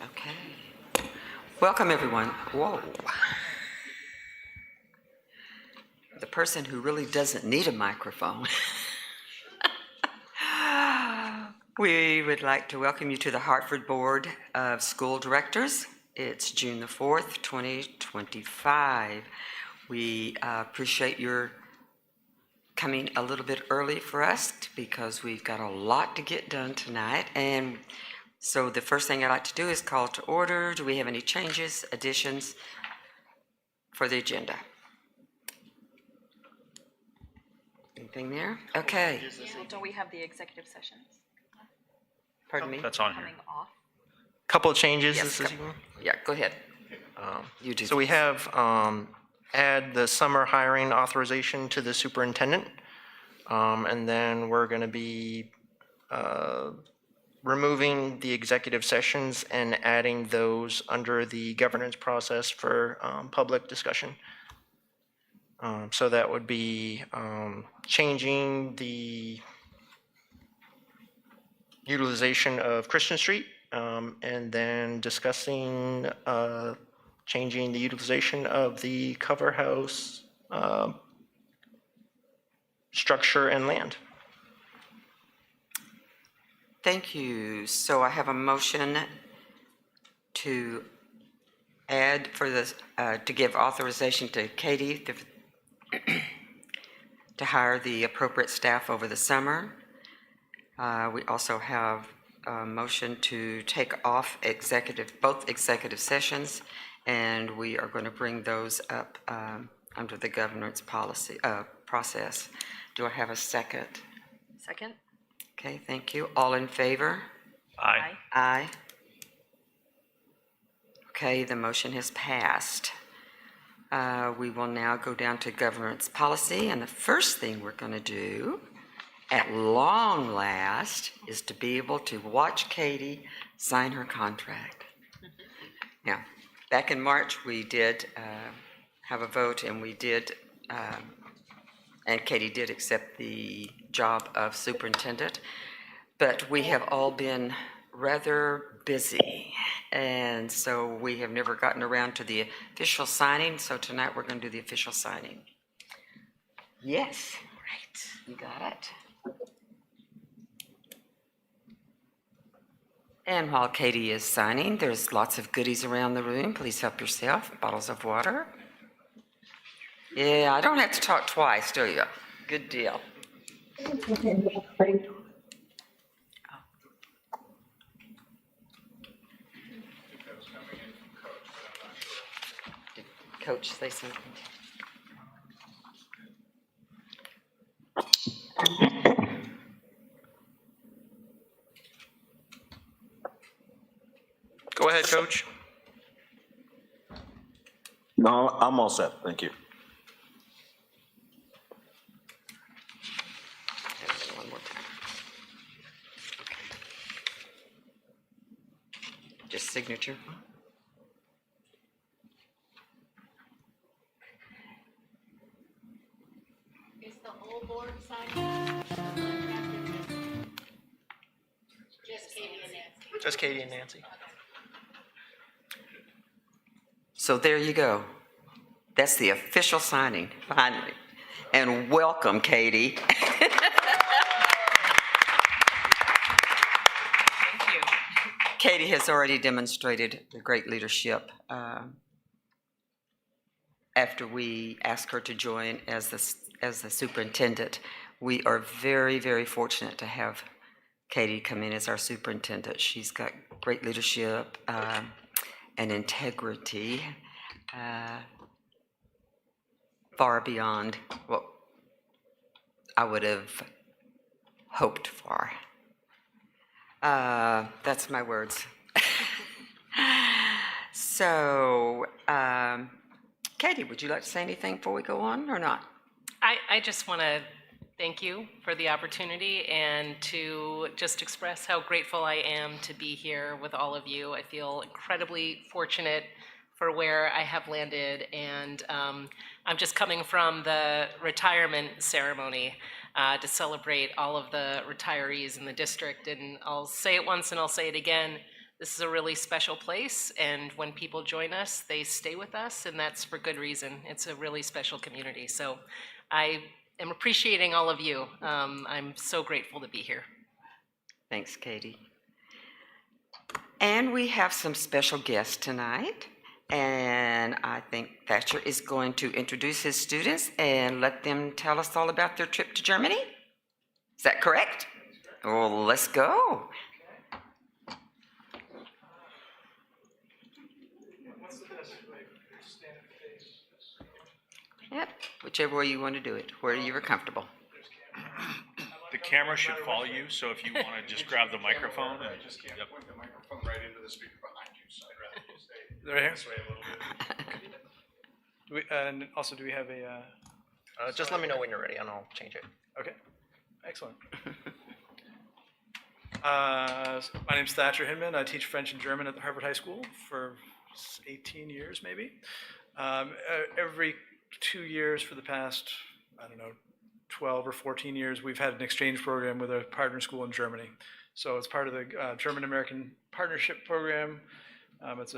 Okay. Welcome, everyone. Whoa. The person who really doesn't need a microphone. We would like to welcome you to the Hartford Board of School Directors. It's June the 4th, 2025. We appreciate your coming a little bit early for us because we've got a lot to get done tonight. And so the first thing I'd like to do is call to order. Do we have any changes, additions for the agenda? Anything there? Okay. Don't we have the executive sessions Pardon me? That's on here. coming off? Couple of changes. Yes, yeah, go ahead. You do. So we have add the summer hiring authorization to the superintendent. And then we're going to be removing the executive sessions and adding those under the governance process for public discussion. So that would be changing the utilization of Christian Street, and then discussing changing the utilization of the cover house structure and land. Thank you. So I have a motion to add for this, to give authorization to Caty to hire the appropriate staff over the summer. We also have a motion to take off both executive sessions, and we are going to bring those up under the governance policy process. Do I have a second? Second? Okay, thank you. All in favor? Aye. Aye. Okay, the motion has passed. We will now go down to governance policy, and the first thing we're going to do, at long last, is to be able to watch Caty sign her contract. Now, back in March, we did have a vote, and we did, and Caty did accept the job of superintendent, but we have all been rather busy, and so we have never gotten around to the official signing, so tonight we're going to do the official signing. Yes, right, you got it. And while Caty is signing, there's lots of goodies around the room. Please help yourself. Bottles of water. Yeah, I don't have to talk twice, do you? Good deal. Did Coach say something? Go ahead, Coach. No, I'm all set. Thank you. One more time. Okay. Just signature. Is the whole board signing? Just Caty and Nancy? Just Caty and Nancy. So there you go. That's the official signing, finally. And welcome, Caty. Thank you. Caty has already demonstrated the great leadership after we asked her to join as the superintendent. We are very, very fortunate to have Caty come in as our superintendent. She's got great leadership and integrity, far beyond what I would have hoped for. That's my words. So, Caty, would you like to say anything before we go on or not? I just want to thank you for the opportunity and to just express how grateful I am to be here with all of you. I feel incredibly fortunate for where I have landed, and I'm just coming from the retirement ceremony to celebrate all of the retirees in the district, and I'll say it once and I'll say it again. This is a really special place, and when people join us, they stay with us, and that's for good reason. It's a really special community. So I am appreciating all of you. I'm so grateful to be here. Thanks, Katie. And we have some special guests tonight. And I think Thatcher is going to introduce his students and let them tell us all about their trip to Germany. Is that correct? Well, let's go. Yep, whichever way you want to do it, where you are comfortable. The camera should follow you, so if you want to just grab the microphone. And Just can't point the microphone right into the speaker behind you, so I'd rather you stay Right here? this way a little bit. And also, do we have a, Just let me know when you're ready and I'll change it. okay, excellent. My name's Thatcher Hinman. I teach French and German at the Hartford High School for 18 years, maybe. Every 2 years for the past, 12 or 14 years, we've had an exchange program with a partner school in Germany. So it's part of the German-American Partnership Program. It's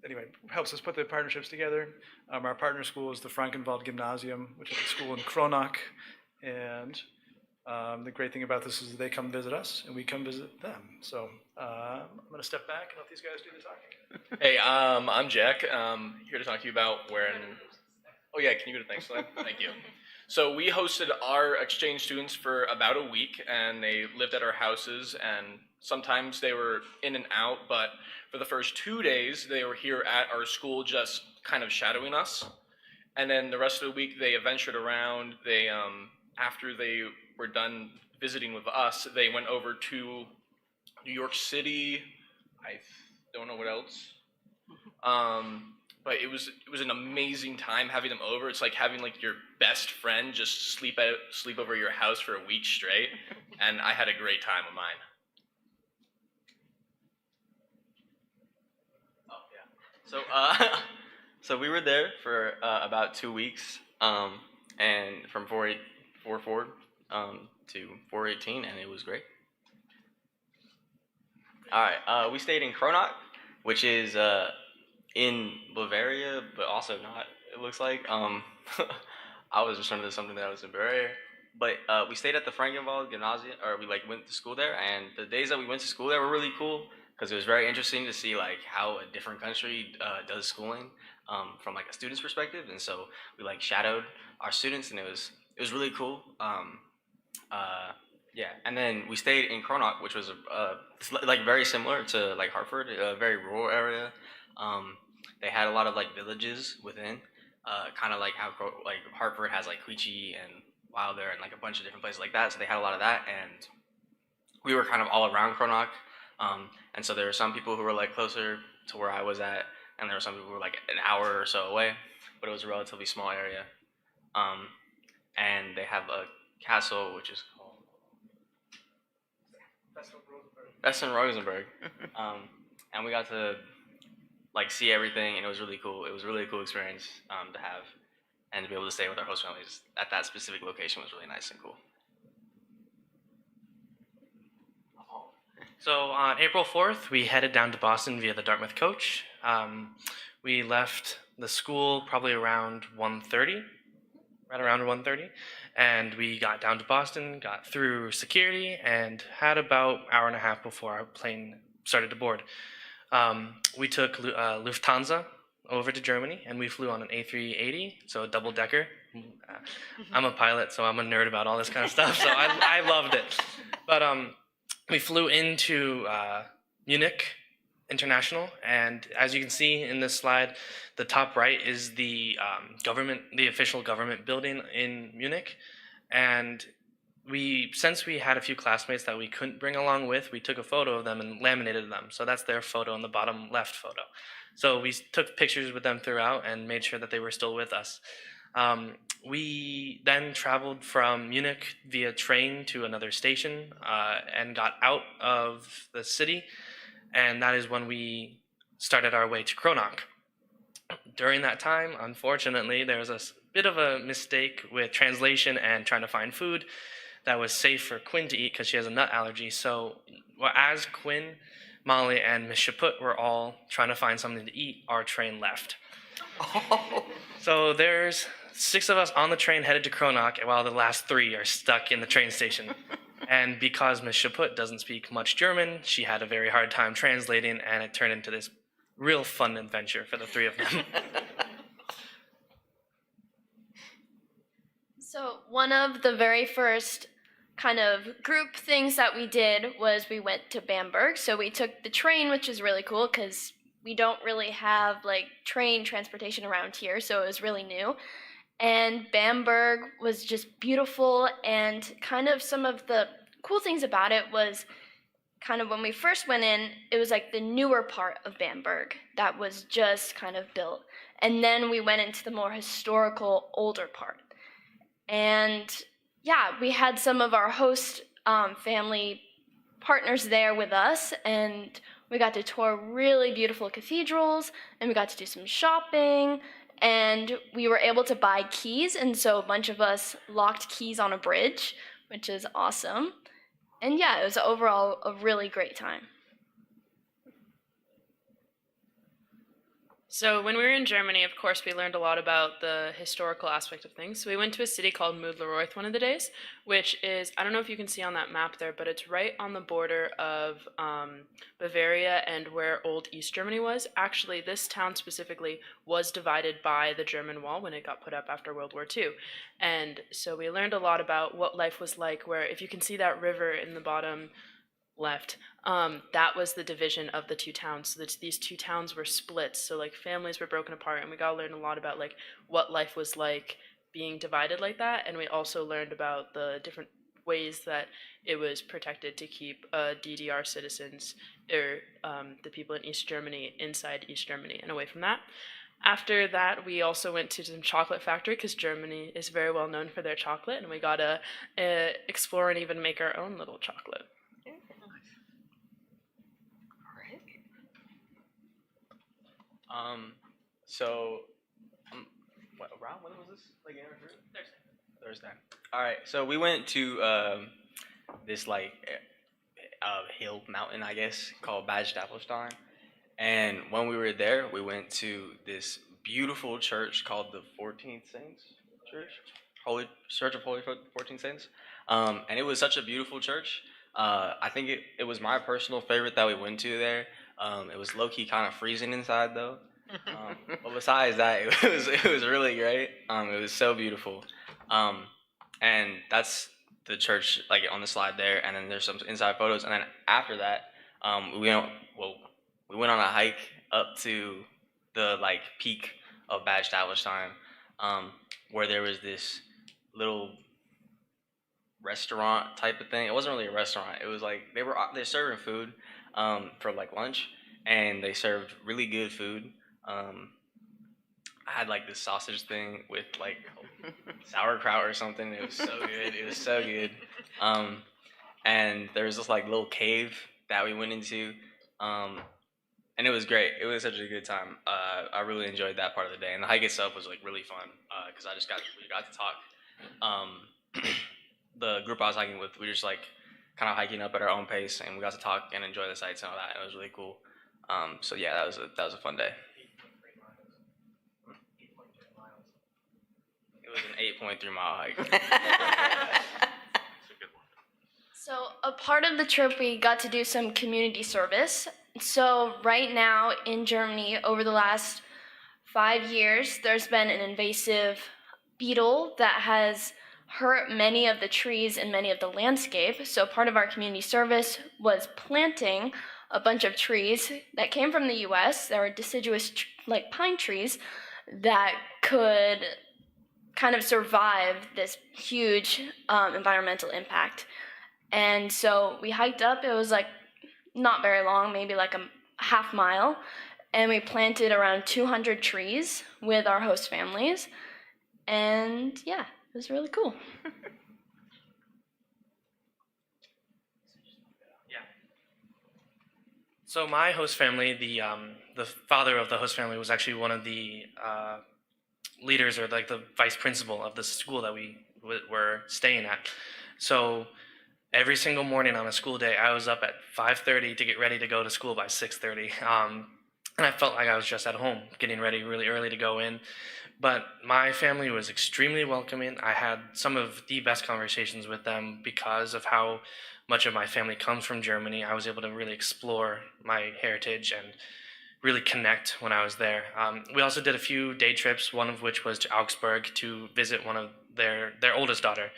anyway, helps us put the partnerships together. Our partner school is the Frankenwald Gymnasium, which is a school in Kronach. And the great thing about this is they come visit us and we come visit them. So I'm going to step back and let these guys do the talking. Hey, I'm Jack. Here to talk to you about where. Oh yeah, can you go to the next slide? Thank you. So we hosted our exchange students for about a week, and they lived at our houses, and sometimes they were in and out, but for the first 2 days, they were here at our school just kind of shadowing us. And then the rest of the week, they ventured around. They, after they were done visiting with us, they went over to New York City. I don't know what else. But it was an amazing time having them over. It's like having like your best friend just sleep over your house for a week straight, and I had a great time with mine. Oh yeah. So we were there for about 2 weeks, and from 4/4 to 4/18, and it was great. All right, we stayed in Kronach, which is in Bavaria, but also not, it looks like. I was just under something that was in Bavaria. But we stayed at the Frankenwald Gymnasium, or we went to school there, and the days that we went to school there were really cool, because it was very interesting to see how a different country does schooling from a student's perspective. And so we shadowed our students, and it was really cool. Yeah, and then we stayed in Kronach, which was very similar to Hartford, a very rural area. They had a lot of villages within, kind of how Hartford has Caty and Wilder and a bunch of different places like that. So they had a lot of that, and we were kind of all around Kronach. And so there were some people who were closer to where I was at, and there were some people who were an hour or so away, but it was a relatively small area. And they have a castle, which is called Vestin Rosenberg. And we got to see everything, and it was really cool. It was a really cool experience to have, and to be able to stay with our host families at that specific location was really nice and cool. So on April 4th, we headed down to Boston via the Dartmouth coach. We left the school probably around 1:30, right around 1:30, and we got down to Boston, got through security, and had about an hour and a half before our plane started to board. We took Lufthansa over to Germany, and we flew on an A380, so a double-decker. I'm a pilot, so I'm a nerd about all this kind of stuff, so I loved it. But we flew into Munich International, and as you can see in this slide, the top right is the official government building in Munich. And since we had a few classmates that we couldn't bring along with, we took a photo of them and laminated them. So that's their photo in the bottom left photo. So we took pictures with them throughout and made sure that they were still with us. We then traveled from Munich via train to another station and got out of the city, and that is when we started our way to Kronach. During that time, unfortunately, there was a bit of a mistake with translation and trying to find food that was safe for Quinn to eat because she has a nut allergy. So as Quinn, Molly, and Miss Chaput were all trying to find something to eat, our train left. So there's 6 of us on the train headed to Cronach, while the last 3 are stuck in the train station. And because Miss Chaput doesn't speak much German, she had a very hard time translating, and it turned into this real fun adventure for the 3 of them. So one of the very first kind of group things that we did was we went to Bamberg. So we took the train, which is really cool because we don't really have like train transportation around here, so it was really new. And Bamberg was just beautiful, and kind of some of the cool things about it was kind of when we first went in, it was like the newer part of Bamberg that was just kind of built. And then we went into the more historical, older part. And yeah, we had some of our host family partners there with us, and we got to tour really beautiful cathedrals, and we got to do some shopping, and we were able to buy keys, and so a bunch of us locked keys on a bridge, which is awesome. And yeah, it was overall a really great time. So when we were in Germany, of course, we learned a lot about the historical aspect of things. So we went to a city called Mudlereuth one of the days, which is, I don't know if you can see on that map there, but it's right on the border of Bavaria and where old East Germany was. Actually, this town specifically was divided by the German Wall when it got put up after World War II. And so we learned a lot about what life was like, where if you can see that river in the bottom left, that was the division of the 2 towns. So these 2 towns were split, so like families were broken apart, and we got to learn a lot about like what life was like being divided like that. And we also learned about the different ways that it was protected to keep DDR citizens, or the people in East Germany, inside East Germany and away from that. After that, we also went to some chocolate factory because Germany is very well known for their chocolate, and we got to explore and even make our own little chocolate. Around when was this? Like Thursday. All right, so we went to this like hill mountain, I guess, called Bad Staffelstein. And when we were there, we went to this beautiful church called the 14th Saints Church, Holy Church of Holy 14 Saints. And it was such a beautiful church. I think it was my personal favorite that we went to there. It was low-key kind of freezing inside though. But besides that, it was really great. It was so beautiful. And that's the church like on the slide there, and then there's some inside photos. And then after that, we went on a hike up to the like peak of Bad Staffelstein, where there was this little restaurant type of thing. It wasn't really a restaurant. It was like they're serving food for like lunch, and they served really good food. I had like this sausage thing with like sauerkraut or something. It was so good. It was so good. And there was this like little cave that we went into, and it was great. It was such a good time. I really enjoyed that part of the day, and the hike itself was like really fun because we got to talk. The group I was hiking with, we were just like kind of hiking up at our own pace, and we got to talk and enjoy the sights and all that. And it was really cool. So yeah, that was a fun day. It was an 8.3 mile hike. So a part of the trip, we got to do some community service. So right now in Germany, over the last 5 years, there's been an invasive beetle that has hurt many of the trees and many of the landscape. So part of our community service was planting a bunch of trees that came from the US. There were deciduous like pine trees that could kind of survive this huge environmental impact. And so we hiked up. It was like not very long, maybe like a half mile, and we planted around 200 trees with our host families. And yeah, it was really cool. So my host family, the father of the host family was actually one of the leaders, or like the vice principal of the school that we were staying at. So every single morning on a school day, I was up at 5:30 to get ready to go to school by 6:30. And I felt like I was just at home, getting ready really early to go in. But my family was extremely welcoming. I had some of the best conversations with them because of how much of my family comes from Germany. I was able to really explore my heritage and really connect when I was there. We also did a few day trips, one of which was to Augsburg to visit one of their oldest daughter,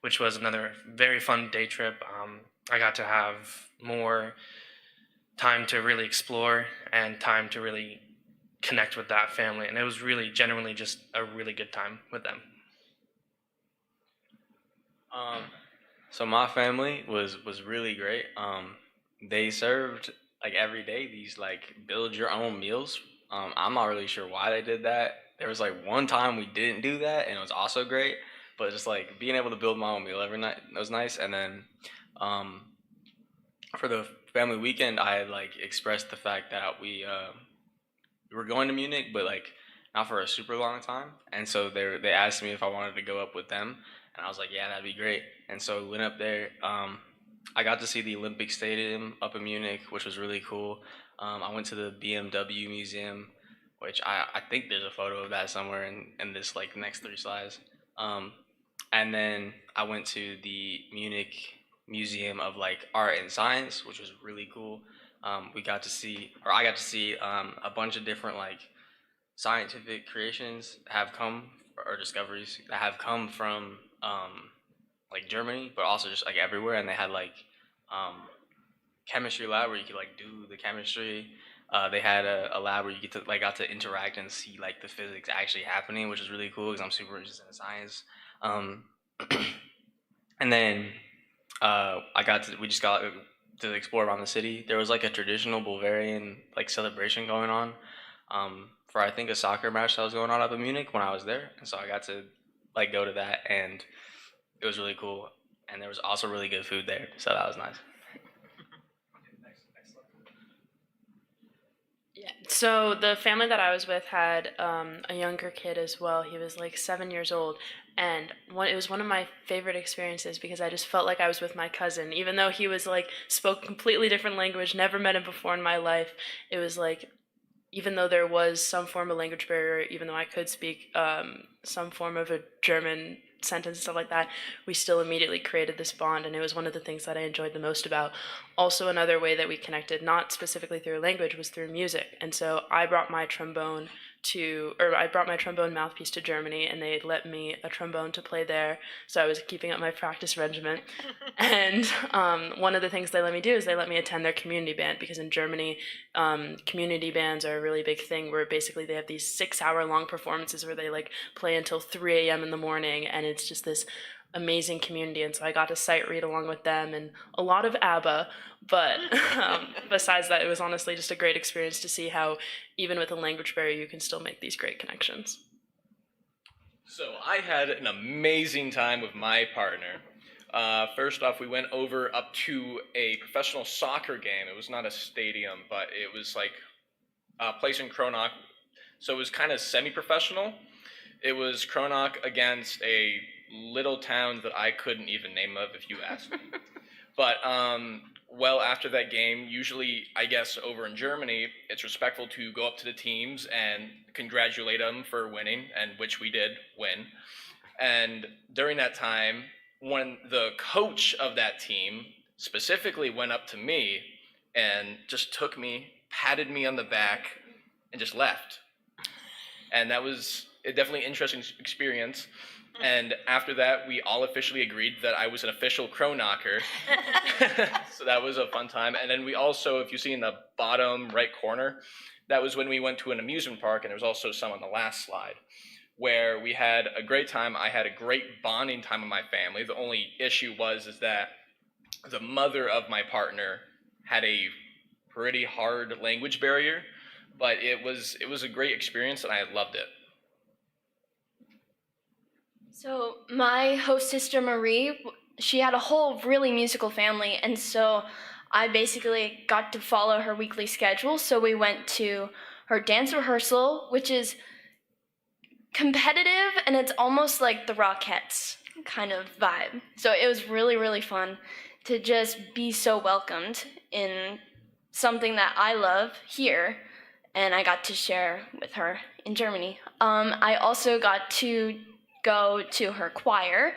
which was another very fun day trip. I got to have more time to really explore and time to really connect with that family, and it was really genuinely just a really good time with them. So my family was really great. They served like every day these like build your own meals. I'm not really sure why they did that. There was like one time we didn't do that, and it was also great. But just like being able to build my own meal every night, that was nice. And then for the family weekend, I had like expressed the fact that we were going to Munich, but like not for a super long time. And so they asked me if I wanted to go up with them, and I was like, yeah, that'd be great. And so we went up there. I got to see the Olympic Stadium up in Munich, which was really cool. I went to the BMW Museum, which I think there's a photo of that somewhere in this like next 3 slides. And then I went to the Munich Museum of like Art and Science, which was really cool. I got to see a bunch of different like scientific creations have come, or discoveries that have come from like Germany, but also just like everywhere. And they had like chemistry lab where you could like do the chemistry. They had a lab where you got to interact and see like the physics actually happening, which is really cool because I'm super interested in science. And then we just got to explore around the city. There was like a traditional Bavarian like celebration going on for I think a soccer match that was going on up in Munich when I was there, and so I got to like go to that, and it was really cool. And there was also really good food there, so that was nice. Yeah. So the family that I was with had a younger kid as well. He was like 7 years old, and it was one of my favorite experiences because I just felt like I was with my cousin, even though he was like spoke a completely different language, never met him before in my life. It was like, even though there was some form of language barrier, even though I could speak some form of a German sentence and stuff like that, we still immediately created this bond, and it was one of the things that I enjoyed the most about. Also, another way that we connected, not specifically through language, was through music. And so I brought my trombone mouthpiece to Germany, and they let me a trombone to play there, so I was keeping up my practice regimen. And one of the things they let me do is they let me attend their community band, because in Germany, community bands are a really big thing, where basically they have these 6-hour-long performances where they like play until 3 a.m. in the morning, and it's just this amazing community. And so I got to sight read along with them, and a lot of ABBA, but besides that, it was honestly just a great experience to see how even with a language barrier you can still make these great connections. So I had an amazing time with my partner. First off, we went over up to a professional soccer game. It was not a stadium, but it was like a place in Kronach. So it was kind of semi-professional. It was Kronach against a little town that I couldn't even name of if you asked me. But well, after that game, usually I guess over in Germany, it's respectful to go up to the teams and congratulate them for winning, and which we did win. And during that time, when the coach of that team specifically went up to me and just took me, patted me on the back, and just left. And that was a definitely interesting experience. And after that, we all officially agreed that I was an official Kronacher. So that was a fun time. And then we also, if you see in the bottom right corner, that was when we went to an amusement park, and there was also some on the last slide, where we had a great time. I had a great bonding time with my family. The only issue is that the mother of my partner had a pretty hard language barrier, but it was a great experience, and I loved it. So my host sister Marie, she had a whole really musical family, and so I basically got to follow her weekly schedule. So we went to her dance rehearsal, which is competitive, and it's almost like the Rockettes. kind of vibe. So it was really, really fun to just be so welcomed in something that I love here, and I got to share with her in Germany. I also got to go to her choir,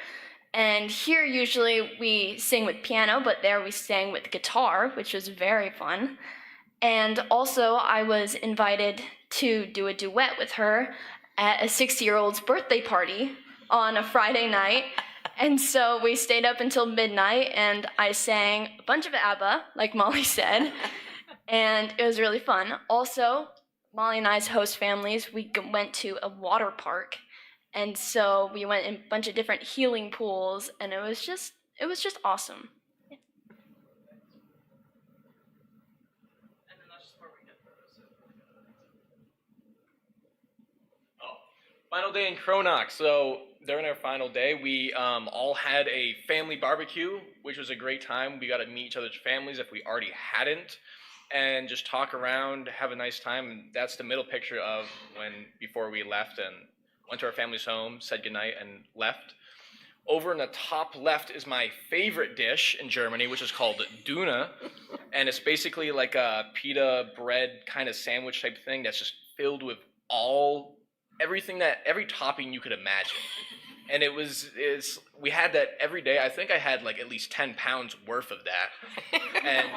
and here usually we sing with piano, but there we sang with guitar, which was very fun. And also I was invited to do a duet with her at a 60-year-old's birthday party on a Friday night. And so we stayed up until midnight, and I sang a bunch of ABBA, like Molly said, and it was really fun. Also, Molly and I's host families, we went to a water park, and so we went in a bunch of different healing pools, and it was just awesome. Final day in Cronach. So during our final day, we all had a family barbecue, which was a great time. We got to meet each other's families if we already hadn't, and just talk around, have a nice time. And that's the middle picture of before we left and went to our family's home, said goodnight, and left. Over in the top left is my favorite dish in Germany, which is called Duna, and it's basically like a pita bread kind of sandwich type thing that's just filled with every topping you could imagine. And we had that every day. I think I had like at least 10 pounds worth of that. And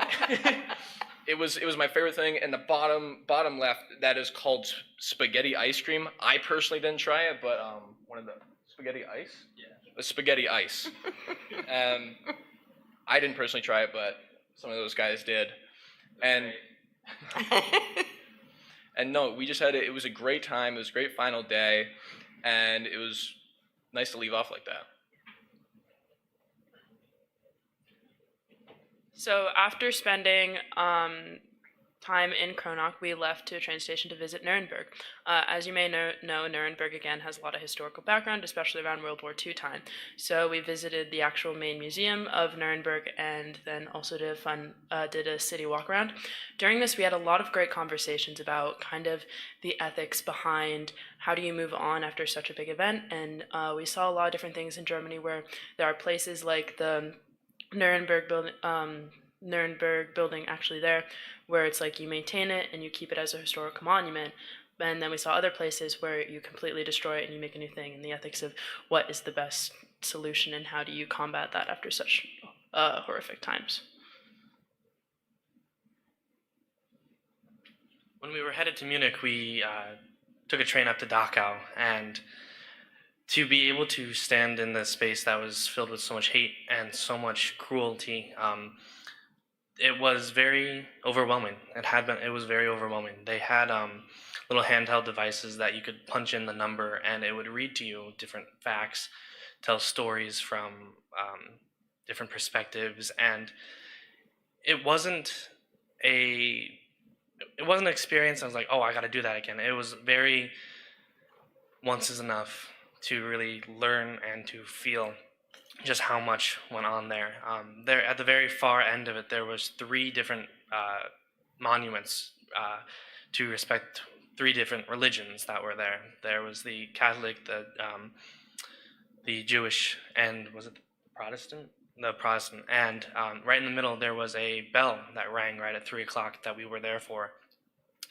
it was my favorite thing. And the bottom left, that is called spaghetti ice cream. I personally didn't try it, but one of the spaghetti ice? Yeah. The spaghetti ice. I didn't personally try it, but some of those guys did. And and no, we just had it was a great time. It was a great final day, and it was nice to leave off like that. So after spending time in Cronach, we left to a train station to visit Nuremberg. As you may know, Nuremberg again has a lot of historical background, especially around World War II time. So we visited the actual main museum of Nuremberg, and then also did a city walk around. During this, we had a lot of great conversations about kind of the ethics behind how do you move on after such a big event, and we saw a lot of different things in Germany where there are places like the Nuremberg building actually there, where it's like you maintain it and you keep it as a historical monument. And then we saw other places where you completely destroy it and you make a new thing, and the ethics of what is the best solution and how do you combat that after such horrific times. When we were headed to Munich, we took a train up to Dachau, and to be able to stand in this space that was filled with so much hate and so much cruelty, it was very overwhelming. It was very overwhelming. They had little handheld devices that you could punch in the number, and it would read to you different facts, tell stories from different perspectives, and it wasn't an experience I was like, oh, I got to do that again. It was very once is enough to really learn and to feel just how much went on there. There at the very far end of it, there was 3 different monuments to respect 3 different religions that were there. There was the Catholic, the Jewish, and was it the Protestant? The Protestant. And right in the middle, there was a bell that rang right at 3 o'clock that we were there for,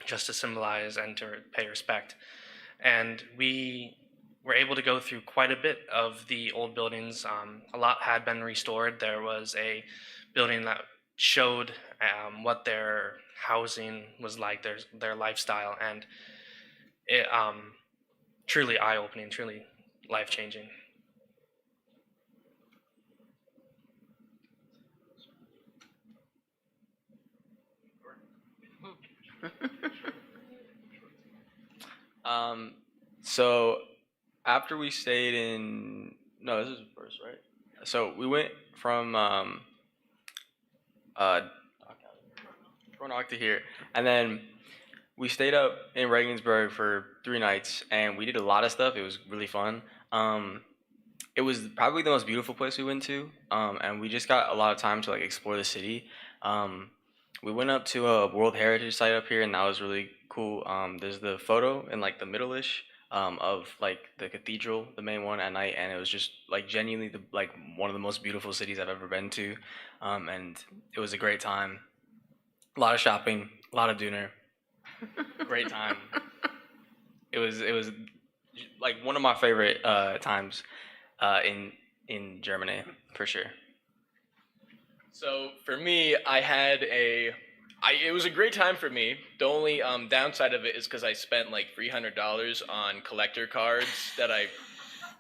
just to symbolize and to pay respect. And we were able to go through quite a bit of the old buildings. A lot had been restored. There was a building that showed what their housing was like, their lifestyle, and it truly eye-opening, truly life-changing. So after we stayed this is first, right? So we went from Cronach to here, and then we stayed up in Regensburg for 3 nights, and we did a lot of stuff. It was really fun. It was probably the most beautiful place we went to, and we just got a lot of time to like explore the city. We went up to a World Heritage site up here, and that was really cool. There's the photo in like the middle-ish of like the cathedral, the main one at night, and it was just like genuinely like one of the most beautiful cities I've ever been to, and it was a great time. A lot of shopping, a lot of dinner, great time. It was like one of my favorite times in Germany for sure. So for me, it was a great time for me. The only downside of it is because I spent like $300 on collector cards that I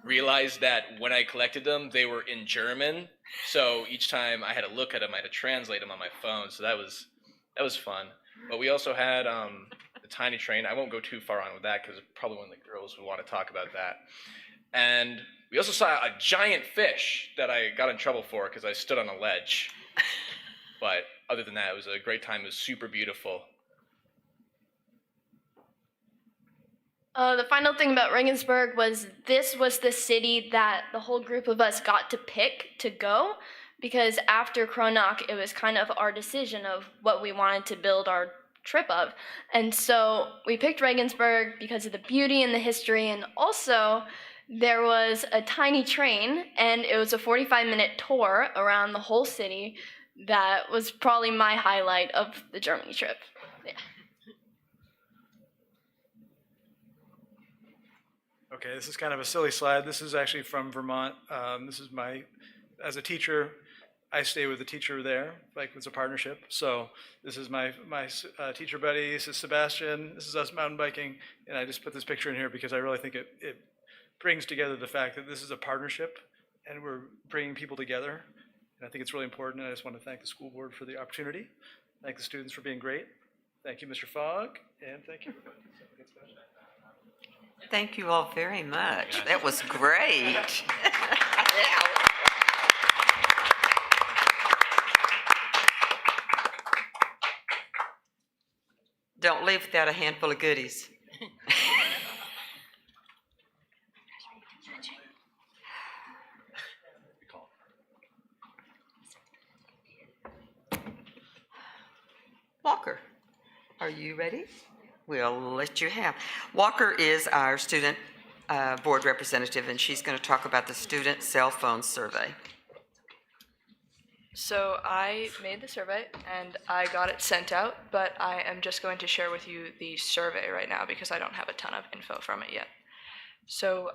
realized that when I collected them, they were in German. So each time I had to look at them, I had to translate them on my phone. So that was fun. But we also had the tiny train. I won't go too far on with that because probably one of the girls would want to talk about that. And we also saw a giant fish that I got in trouble for because I stood on a ledge. But other than that, it was a great time. It was super beautiful. The final thing about Regensburg was this was the city that the whole group of us got to pick to go, because after Kronach, it was kind of our decision of what we wanted to build our trip of. And so we picked Regensburg because of the beauty and the history, and also there was a tiny train, and it was a 45-minute tour around the whole city. That was probably my highlight of the Germany trip. Yeah. Okay, this is kind of a silly slide. This is actually from Vermont. This is as a teacher, I stay with the teacher there, like it's a partnership. So this is my teacher buddy. This is Sebastian. This is us mountain biking. And I just put this picture in here because I really think it brings together the fact that this is a partnership and we're bringing people together. And I think it's really important. And I just want to thank the school board for the opportunity. Thank the students for being great. Thank you, Mr. Fogg, and thank you. Thank you all very much. That was great. Don't leave without a handful of goodies. Walker, are you ready? We'll let you have. Walker is our student board representative, and she's going to talk about the student cell phone survey. So I made the survey and I got it sent out, but I am just going to share with you the survey right now because I don't have a ton of info from it yet. So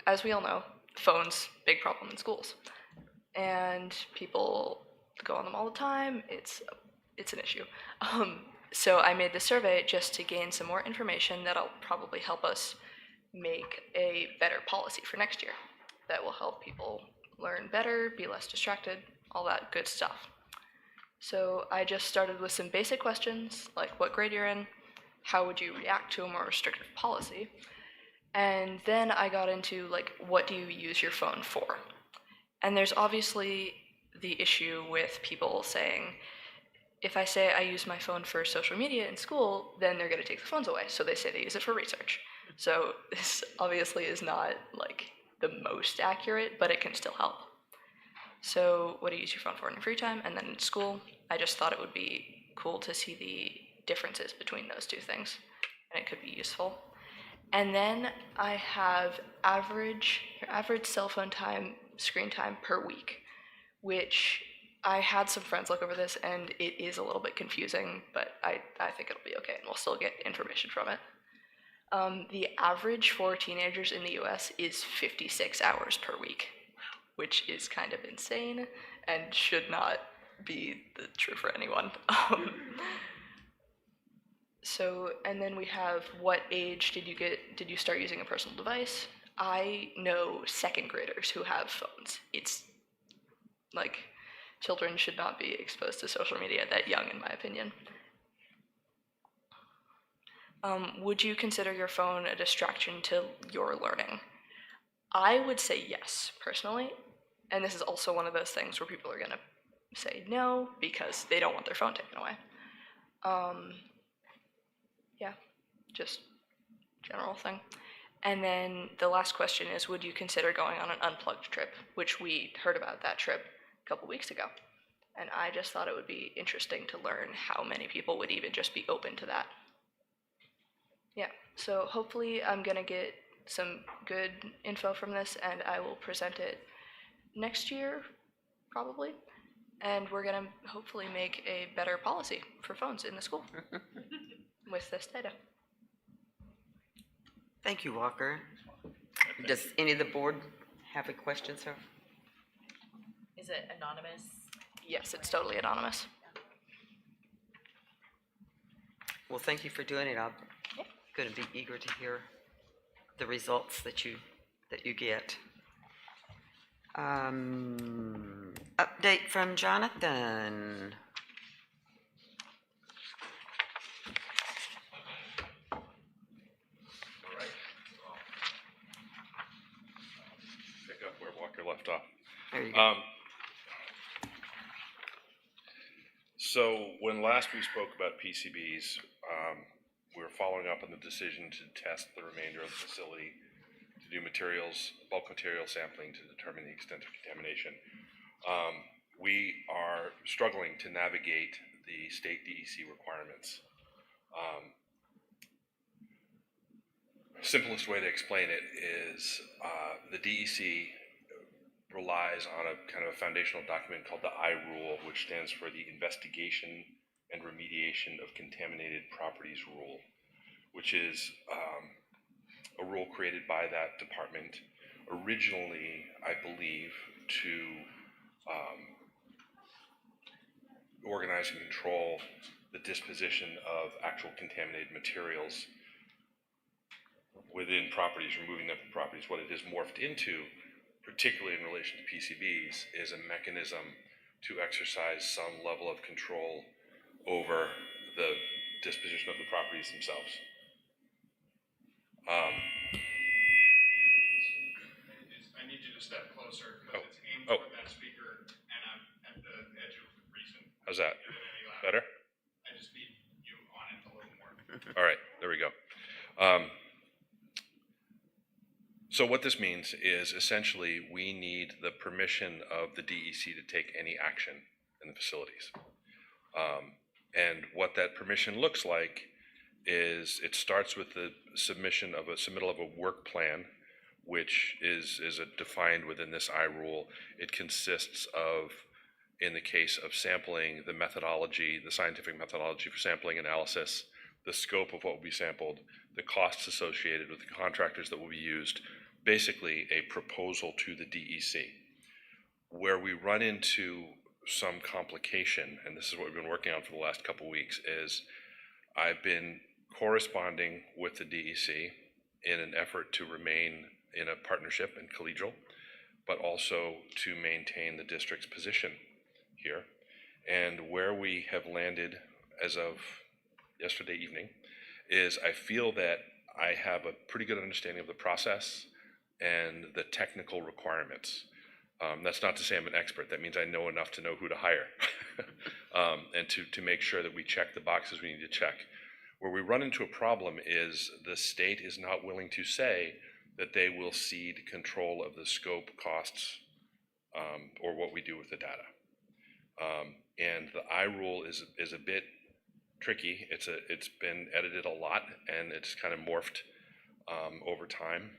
as we all know, phones, big problem in schools. And people go on them all the time. It's an issue. So I made the survey just to gain some more information that'll probably help us make a better policy for next year that will help people learn better, be less distracted, all that good stuff. So I just started with some basic questions, like what grade you're in, how would you react to a more restrictive policy, and then I got into like, what do you use your phone for? And there's obviously the issue with people saying, if I say I use my phone for social media in school, then they're going to take the phones away. So they say they use it for research. So this obviously is not like the most accurate, but it can still help. So what do you use your phone for in your free time? And then in school, I just thought it would be cool to see the differences between those two things, and it could be useful. And then I have your average cell phone time, screen time per week, which I had some friends look over this, and it is a little bit confusing, but I think it'll be okay, and we'll still get information from it. The average for teenagers in the US is 56 hours per week, which is kind of insane and should not be true for anyone. And then we have, what age did you start using a personal device? I know second graders who have phones. It's like, children should not be exposed to social media that young, in my opinion. Would you consider your phone a distraction to your learning? I would say yes, personally. And this is also one of those things where people are going to say no because they don't want their phone taken away. Yeah, just general thing. And then the last question is, would you consider going on an unplugged trip, which we heard about that trip a couple weeks ago. And I just thought it would be interesting to learn how many people would even just be open to that. Yeah, so hopefully I'm gonna get some good info from this and I will present it next year, probably. And we're gonna hopefully make a better policy for phones in the school with this data. Thank you, Walker. Does any of the board have a question, sir? Is it anonymous? Yes, it's totally anonymous. Well, thank you for doing it. I'm going to be eager to hear the results that you get. Update from Jonathan. Pick up where Walker left off. There you go. So when last we spoke about PCBs, we were following up on the decision to test the remainder of the facility to do bulk material sampling to determine the extent of contamination. We are struggling to navigate the state DEC requirements. Simplest way to explain it is the DEC relies on a kind of a foundational document called the I rule, which stands for the Investigation and Remediation of Contaminated Properties Rule, which is a rule created by that department originally, I believe, to organize and control the disposition of actual contaminated materials within properties, removing them from properties. What it has morphed into, particularly in relation to PCBs, is a mechanism to exercise some level of control over the disposition of the properties themselves. I need you to step closer because it's aimed toward that speaker and I'm at the edge of reason. How's that? Better? I just need you on it a little more. All right, there we go. So what this means is essentially we need the permission of the DEC to take any action in the facilities. And what that permission looks like is it starts with the submittal of a work plan, which is defined within this I rule. It consists of, in the case of sampling, the methodology, the scientific methodology for sampling analysis, the scope of what will be sampled, the costs associated with the contractors that will be used, basically a proposal to the DEC. Where we run into some complication, and this is what we've been working on for the last couple weeks, is I've been corresponding with the DEC in an effort to remain in a partnership and collegial, but also to maintain the district's position here. And where we have landed as of yesterday evening is I feel that I have a pretty good understanding of the process and the technical requirements. That's not to say I'm an expert. That means I know enough to know who to hire and to make sure that we check the boxes we need to check. Where we run into a problem is the state is not willing to say that they will cede control of the scope, costs, or what we do with the data. And the I rule is a bit tricky. It's been edited a lot and it's kind of morphed over time,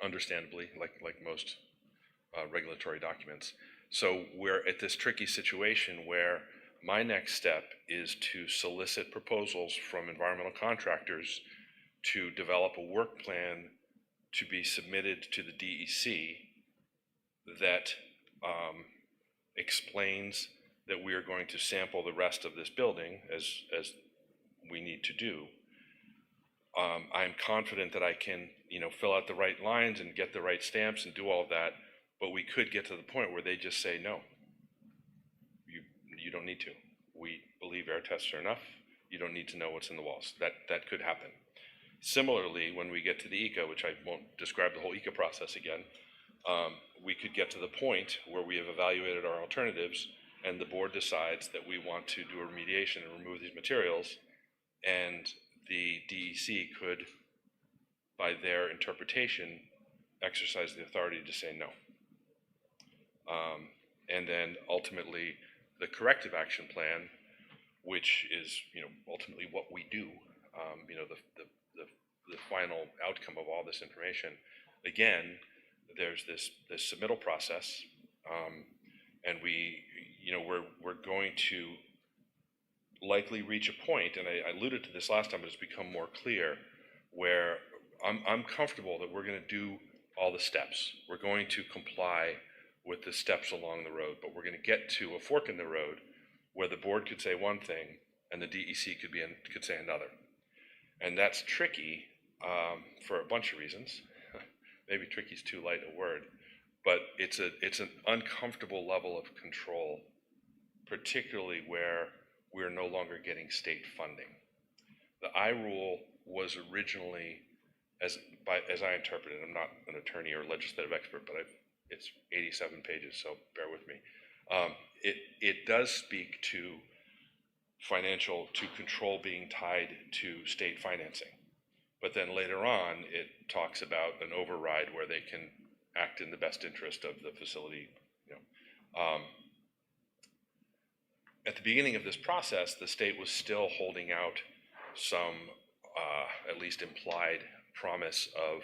understandably, like most regulatory documents. So we're at this tricky situation where my next step is to solicit proposals from environmental contractors to develop a work plan to be submitted to the DEC that explains that we are going to sample the rest of this building as we need to do. I'm confident that I can, fill out the right lines and get the right stamps and do all of that, but we could get to the point where they just say, no, you don't need to. We believe air tests are enough. You don't need to know what's in the walls. That could happen. Similarly, when we get to the ECA, which I won't describe the whole ECA process again, we could get to the point where we have evaluated our alternatives and the board decides that we want to do a remediation and remove these materials, and the DEC could, by their interpretation, exercise the authority to say no. And then ultimately the corrective action plan, which is ultimately what we do, the the final outcome of all this information, again, there's this submittal process, and we're going to likely reach a point, and I alluded to this last time, but it's become more clear, where I'm comfortable that we're going to do all the steps. We're going to comply with the steps along the road, but we're going to get to a fork in the road where the board could say one thing and the DEC could say another. And that's tricky for a bunch of reasons. Maybe tricky is too light a word, but it's an uncomfortable level of control, particularly where we're no longer getting state funding. The I rule was originally, as I interpret it, I'm not an attorney or legislative expert, but it's 87 pages, so bear with me. It does speak to control being tied to state financing. But then later on, it talks about an override where they can act in the best interest of the facility. At the beginning of this process, the state was still holding out some, at least implied, promise of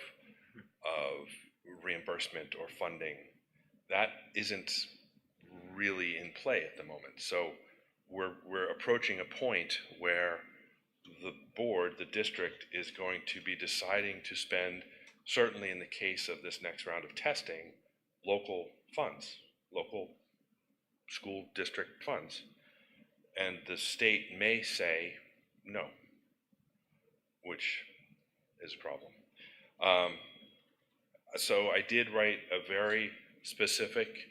reimbursement or funding. That isn't really in play at the moment. So we're approaching a point where the board, the district, is going to be deciding to spend, certainly in the case of this next round of testing, local funds, local school district funds. And the state may say no, which is a problem. So I did write a very specific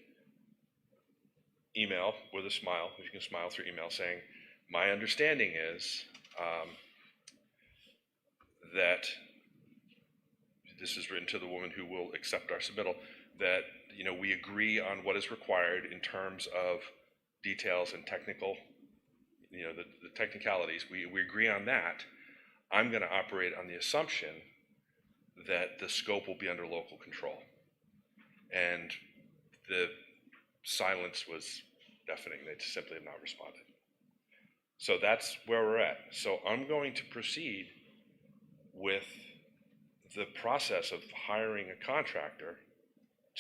email with a smile, if you can smile through email, saying, my understanding is that, this is written to the woman who will accept our submittal, that we agree on what is required in terms of details and technical, the technicalities. We agree on that. I'm going to operate on the assumption that the scope will be under local control. And the silence was deafening. They just simply have not responded. So that's where we're at. So I'm going to proceed with the process of hiring a contractor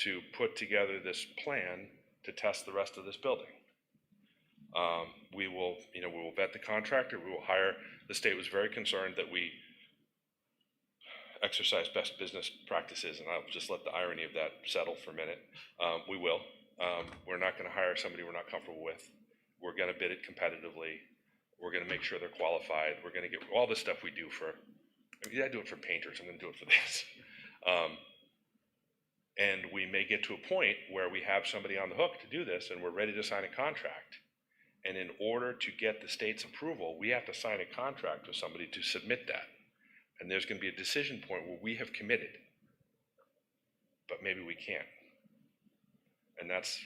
to put together this plan to test the rest of this building. We will vet the contractor. We will hire. The state was very concerned that we exercise best business practices, and I'll just let the irony of that settle for a minute. We will. We're not going to hire somebody we're not comfortable with. We're going to bid it competitively. We're going to make sure they're qualified. We're going to get all the stuff we do for. I do it for painters. I'm going to do it for this. And we may get to a point where we have somebody on the hook to do this, and we're ready to sign a contract. And in order to get the state's approval, we have to sign a contract with somebody to submit that. And there's going to be a decision point where we have committed, but maybe we can't. And that's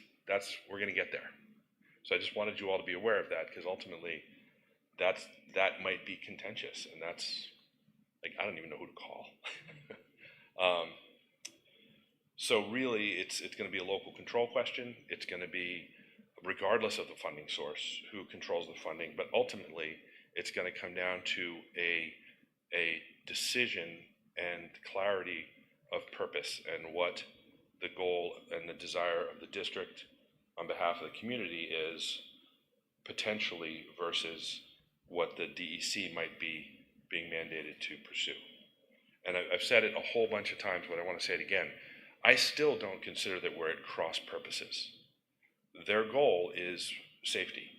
we're going to get there. So I just wanted you all to be aware of that, because ultimately that might be contentious, and that's like, I don't even know who to call. So really it's going to be a local control question. It's going to be, regardless of the funding source, who controls the funding, but ultimately it's going to come down to a decision and clarity of purpose and what the goal and the desire of the district on behalf of the community is, potentially, versus what the DEC might be being mandated to pursue. And I've said it a whole bunch of times, but I want to say it again. I still don't consider that we're at cross purposes. Their goal is safety.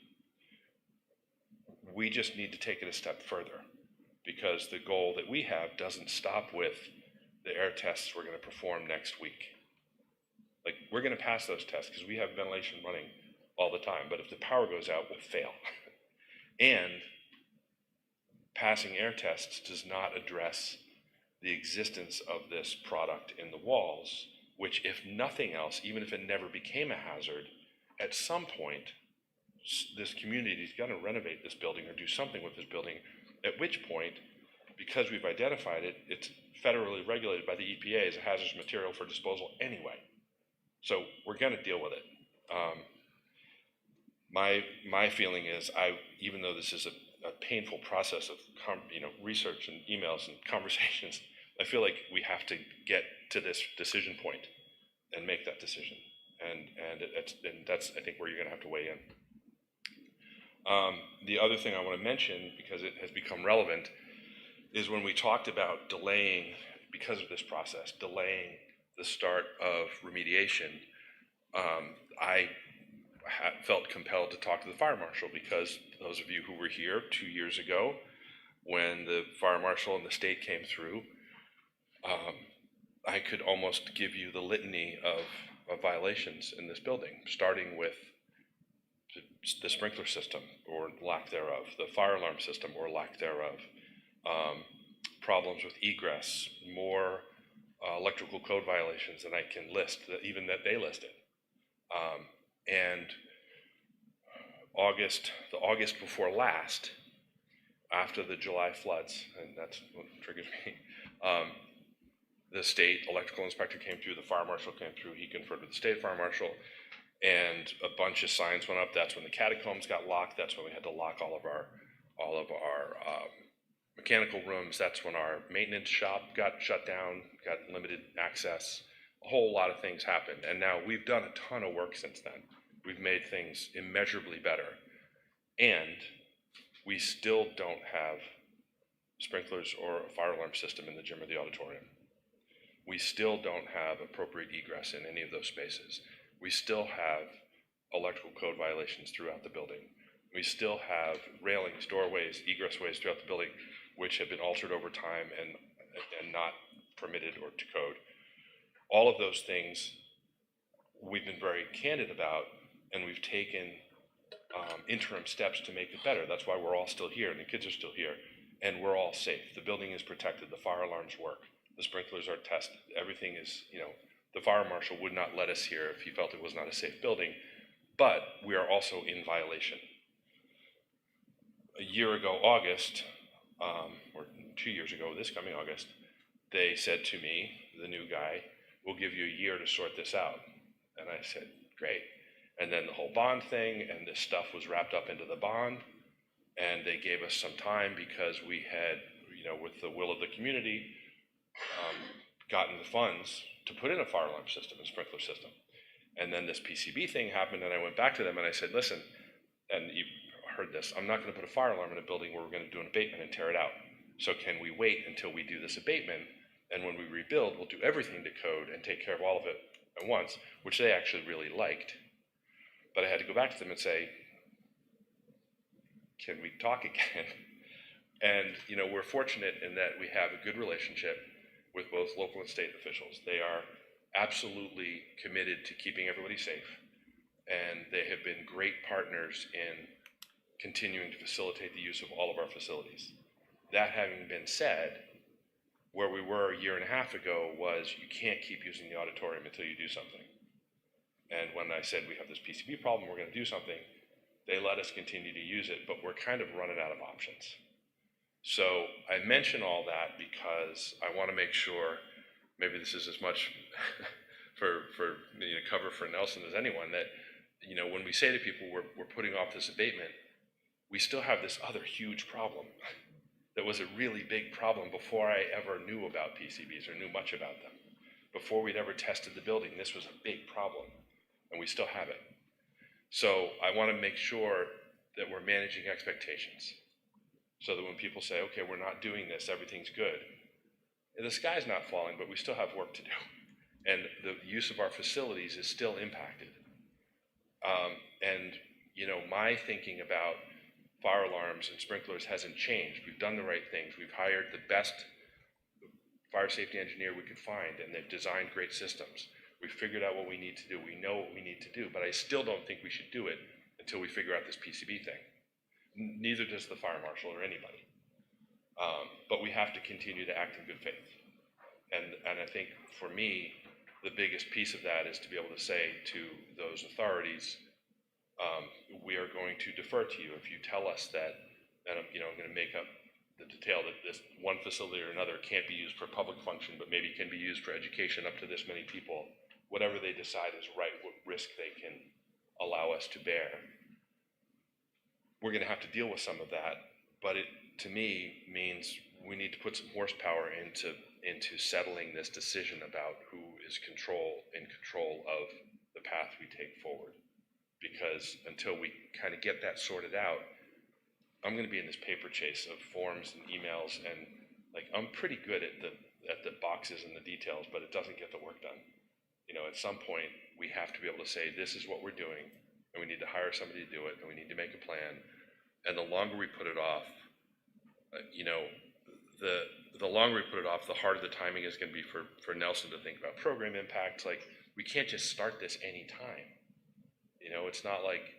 We just need to take it a step further, because the goal that we have doesn't stop with the air tests we're going to perform next week. Like, we're going to pass those tests because we have ventilation running all the time, but if the power goes out, we'll fail. And passing air tests does not address the existence of this product in the walls, which, if nothing else, even if it never became a hazard, at some point, this community is going to renovate this building or do something with this building, at which point, because we've identified it, it's federally regulated by the EPA as a hazardous material for disposal anyway. So we're going to deal with it. My feeling is, even though this is a painful process of research and emails and conversations. I feel like we have to get to this decision point and make that decision, and that's I think where you're going to have to weigh in. The other thing I want to mention, because it has become relevant, is when we talked about delaying, because of this process, delaying the start of remediation, I felt compelled to talk to the fire marshal, because those of you who were here 2 years ago when the fire marshal and the state came through, I could almost give you the litany of violations in this building, starting with the sprinkler system or lack thereof, the fire alarm system or lack thereof, problems with egress, more electrical code violations than I can list, even that they listed. And the August before last, after the July floods, and that's what triggers me, the state electrical inspector came through, the fire marshal came through, he conferred with the state fire marshal, and a bunch of signs went up. That's when the catacombs got locked. That's when we had to lock all of our mechanical rooms. That's when our maintenance shop got shut down, got limited access. A whole lot of things happened, and now we've done a ton of work since then. We've made things immeasurably better, and we still don't have sprinklers or a fire alarm system in the gym or the auditorium. We still don't have appropriate egress in any of those spaces. We still have electrical code violations throughout the building. We still have railings, doorways, egress ways throughout the building, which have been altered over time and not permitted or to code. All of those things we've been very candid about, and we've taken interim steps to make it better. That's why we're all still here, and the kids are still here, and we're all safe. The building is protected. The fire alarms work. The sprinklers are tested. Everything is, the fire marshal would not let us here if he felt it was not a safe building, but we are also in violation. A year ago, August, or 2 years ago, this coming August, they said to me, the new guy, we'll give you a year to sort this out. And I said, great. And then the whole bond thing and this stuff was wrapped up into the bond, and they gave us some time because we had, with the will of the community, gotten the funds to put in a fire alarm system and sprinkler system. And then this PCB thing happened, and I went back to them and I said, listen, and you heard this, I'm not going to put a fire alarm in a building where we're going to do an abatement and tear it out. So can we wait until we do this abatement, and when we rebuild, we'll do everything to code and take care of all of it at once, which they actually really liked. But I had to go back to them and say, can we talk again? And we're fortunate in that we have a good relationship with both local and state officials. They are absolutely committed to keeping everybody safe, and they have been great partners in continuing to facilitate the use of all of our facilities. That having been said, where we were a year and a half ago was you can't keep using the auditorium until you do something. And when I said we have this PCB problem, we're going to do something, they let us continue to use it, but we're kind of running out of options. So I mention all that because I want to make sure, maybe this is as much for cover for Nelson as anyone, that when we say to people we're putting off this abatement, we still have this other huge problem that was a really big problem before I ever knew about PCBs or knew much about them. Before we'd ever tested the building, this was a big problem, and we still have it. So I want to make sure that we're managing expectations, so that when people say, okay, we're not doing this, everything's good, the sky's not falling, but we still have work to do. And the use of our facilities is still impacted. My thinking about fire alarms and sprinklers hasn't changed. We've done the right things. We've hired the best fire safety engineer we could find, and they've designed great systems. We've figured out what we need to do. We know what we need to do, but I still don't think we should do it until we figure out this PCB thing. Neither does the fire marshal or anybody. But we have to continue to act in good faith. And I think for me, the biggest piece of that is to be able to say to those authorities, we are going to defer to you. If you tell us that I'm going to make up the detail that this one facility or another can't be used for public function, but maybe can be used for education up to this many people, whatever they decide is right, what risk they can allow us to bear. We're going to have to deal with some of that, but it, to me, means we need to put some horsepower into settling this decision about who is in control of the path we take forward. Because until we kind of get that sorted out, I'm going to be in this paper chase of forms and emails, and like I'm pretty good at the boxes and the details, but it doesn't get the work done. You know, at some point we have to be able to say, this is what we're doing, and we need to hire somebody to do it, and we need to make a plan. And the longer we put it off, you know, the longer we put it off, the harder the timing is going to be for Nelson to think about program impacts. Like, we can't just start this anytime. You know, it's not like,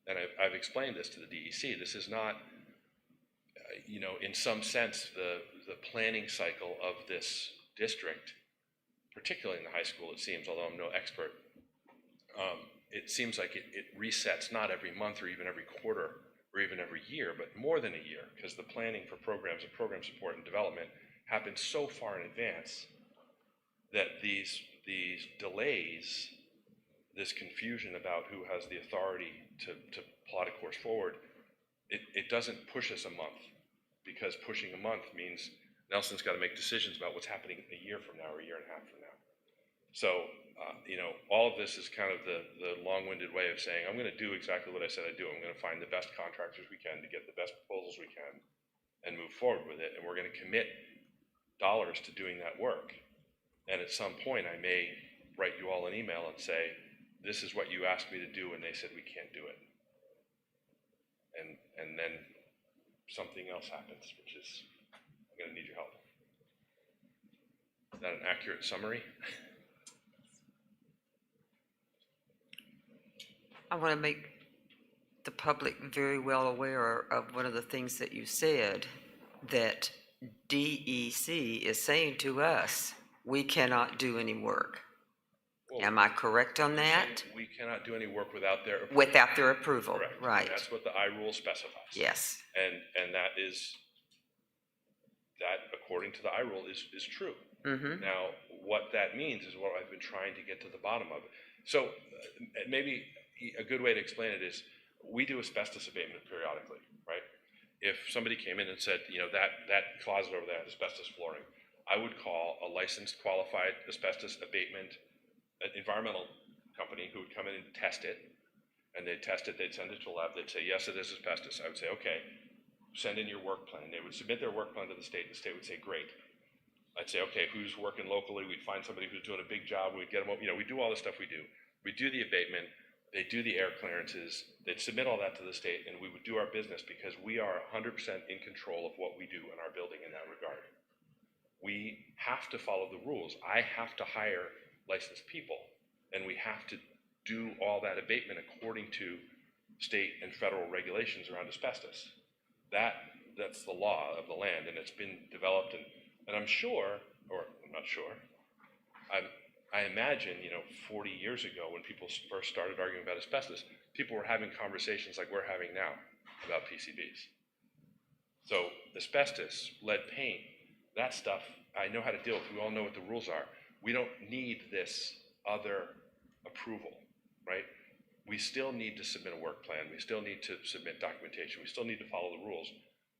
and I've explained this to the DEC, this is not, you know, in some sense, the planning cycle of this district, particularly in the high school, it seems, although I'm no expert, it seems like it resets not every month or even every quarter or even every year, but more than a year, because the planning for programs and program support and development happens so far in advance that these delays, this confusion about who has the authority to plot a course forward, it doesn't push us a month, because pushing a month means Nelson's got to make decisions about what's happening a year from now or a year and a half from now. So, you know, all of this is kind of the long-winded way of saying, I'm going to do exactly what I said I'd do. I'm going to find the best contractors we can to get the best proposals we can and move forward with it. And we're going to commit dollars to doing that work. And at some point, I may write you all an email and say, this is what you asked me to do, and they said we can't do it. And then something else happens, which is, I'm going to need your help. Is that an accurate summary? I want to make the public very well aware of one of the things that you said, that DEC is saying to us, we cannot do any work. Well, Am I correct on that? We cannot do any work without their approval. Without their approval, Correct. right. That's what the I rule specifies. Yes. And that according to the I rule is true. Mm-hmm. Now, what that means is what I've been trying to get to the bottom of. So maybe a good way to explain it is, we do asbestos abatement periodically, right? If somebody came in and said, you know, that closet over there has asbestos flooring, I would call a licensed, qualified asbestos abatement environmental company who would come in and test it, and they'd test it, they'd send it to a lab, they'd say, yes, it is asbestos. I would say, okay, send in your work plan. They would submit their work plan to the state would say, great. I'd say, okay, who's working locally? We'd find somebody who's doing a big job, we'd get them, you know, we do all the stuff we do. We do the abatement, they do the air clearances, they'd submit all that to the state, and we would do our business because we are 100% in control of what we do in our building in that regard. We have to follow the rules. I have to hire licensed people, and we have to do all that abatement according to state and federal regulations around asbestos. That's the law of the land, and it's been developed, and I'm sure, or I'm not sure, I imagine, you know, 40 years ago when people first started arguing about asbestos, people were having conversations like we're having now about PCBs. So asbestos, lead paint, that stuff, I know how to deal with. We all know what the rules are. We don't need this other approval, right? We still need to submit a work plan. We still need to submit documentation. We still need to follow the rules.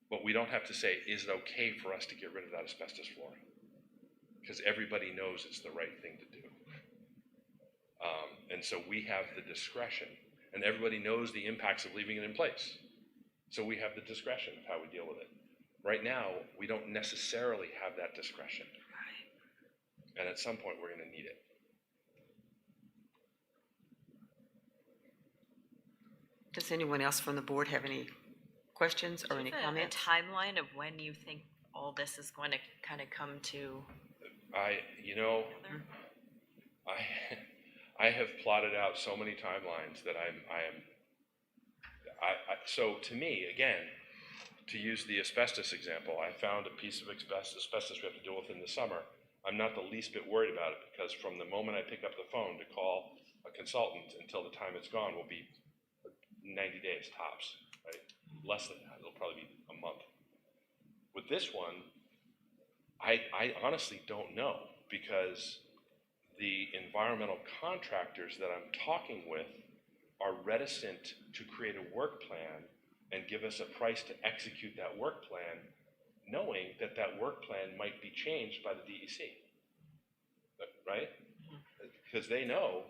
But we don't have to say, is it okay for us to get rid of that asbestos flooring? Because everybody knows it's the right thing to do. And so we have the discretion, and everybody knows the impacts of leaving it in place. So we have the discretion of how we deal with it. Right now, we don't necessarily have that discretion. And at some point, we're going to need it. Does anyone else from the board have any questions or any comments? A timeline of when you think all this is going to kind of come to? I have plotted out so many timelines that so to me, again, to use the asbestos example, I found a piece of asbestos we have to deal with in the summer. I'm not the least bit worried about it, because from the moment I pick up the phone to call a consultant until the time it's gone will be 90 days tops, right? Less than that, it'll probably be a month. With this one, I honestly don't know, because the environmental contractors that I'm talking with are reticent to create a work plan and give us a price to execute that work plan, knowing that that work plan might be changed by the DEC, right? Because they know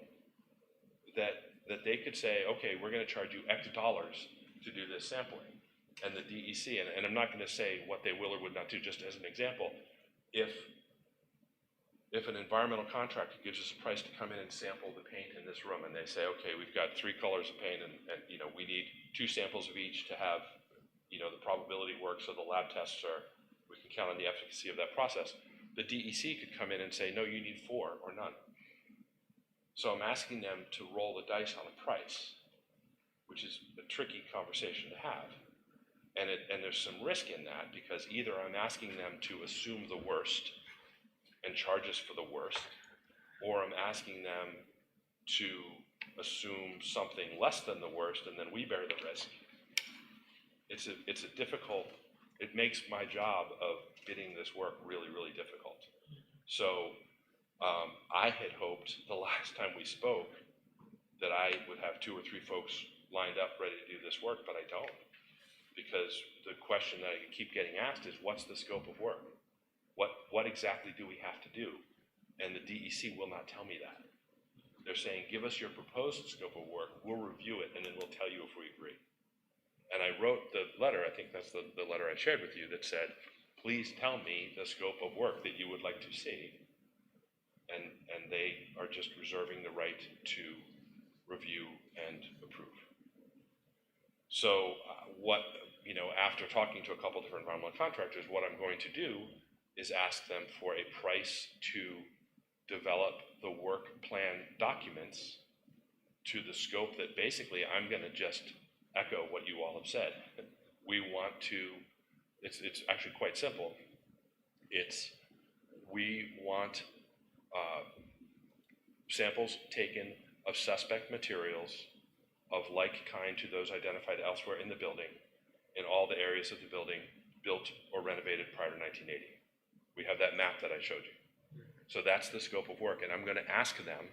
that they could say, okay, we're going to charge you X dollars to do this sampling. And the DEC, and I'm not going to say what they will or would not do, just as an example, if an environmental contractor gives us a price to come in and sample the paint in this room, and they say, okay, we've got 3 colors of paint, and you know, we need 2 samples of each to have, you know, the probability work, so the lab tests are, we can count on the efficacy of that process. The DEC could come in and say, no, you need 4 or none. So I'm asking them to roll the dice on a price, which is a tricky conversation to have. And there's some risk in that, because either I'm asking them to assume the worst and charge us for the worst, or I'm asking them to assume something less than the worst, and then we bear the risk. It's a difficult, it makes my job of bidding this work really, really difficult. So I had hoped the last time we spoke that I would have 2 or 3 folks lined up ready to do this work, but I don't. Because the question that I keep getting asked is, what's the scope of work? What exactly do we have to do? And the DEC will not tell me that. They're saying, give us your proposed scope of work, we'll review it, and then we'll tell you if we agree. And I wrote the letter, I think that's the letter I shared with you, that said, please tell me the scope of work that you would like to see. And they are just reserving the right to review and approve. So you know, after talking to a couple different environmental contractors, what I'm going to do is ask them for a price to develop the work plan documents to the scope that basically I'm going to just echo what you all have said. We want to, it's actually quite simple. We want samples taken of suspect materials of like kind to those identified elsewhere in the building, in all the areas of the building built or renovated prior to 1980. We have that map that I showed you. So that's the scope of work, and I'm going to ask them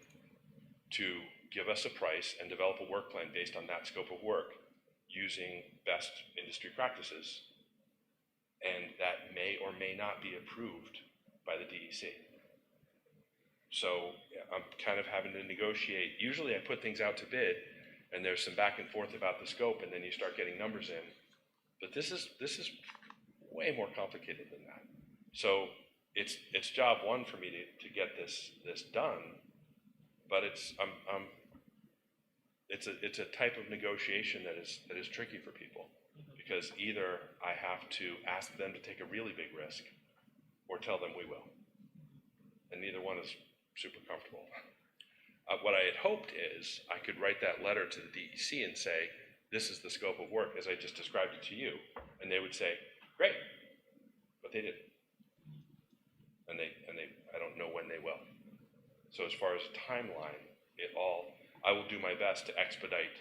to give us a price and develop a work plan based on that scope of work using best industry practices, and that may or may not be approved by the DEC. So I'm kind of having to negotiate. Usually I put things out to bid, and there's some back and forth about the scope, and then you start getting numbers in. But this is way more complicated than that. So it's job one for me to get this done, but it's a type of negotiation that is tricky for people, because either I have to ask them to take a really big risk, or tell them we will, and neither one is super comfortable. What I had hoped is I could write that letter to the DEC and say, this is the scope of work as I just described it to you, and they would say, great, but they didn't. And I don't know when they will. So as far as timeline, I will do my best to expedite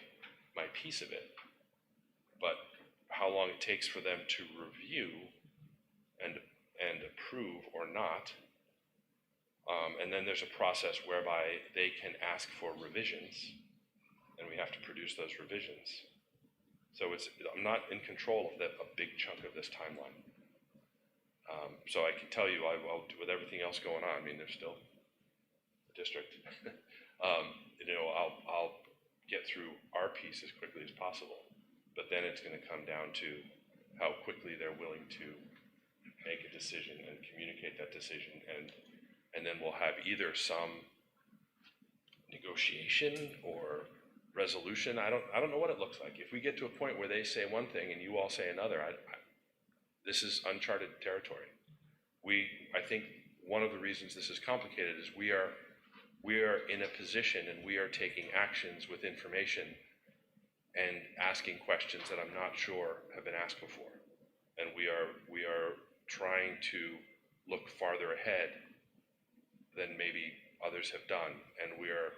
my piece of it, but how long it takes for them to review and approve or not, and then there's a process whereby they can ask for revisions, and we have to produce those revisions. So I'm not in control of a big chunk of this timeline. So I can tell you, I'll with everything else going on, I mean, there's still a district. You know, I'll get through our piece as quickly as possible, but then it's going to come down to how quickly they're willing to make a decision and communicate that decision, and then we'll have either some negotiation or resolution. I don't know what it looks like. If we get to a point where they say one thing and you all say another, this is uncharted territory. I think one of the reasons this is complicated is we are in a position and we are taking actions with information and asking questions that I'm not sure have been asked before. And we are trying to look farther ahead than maybe others have done, and we are,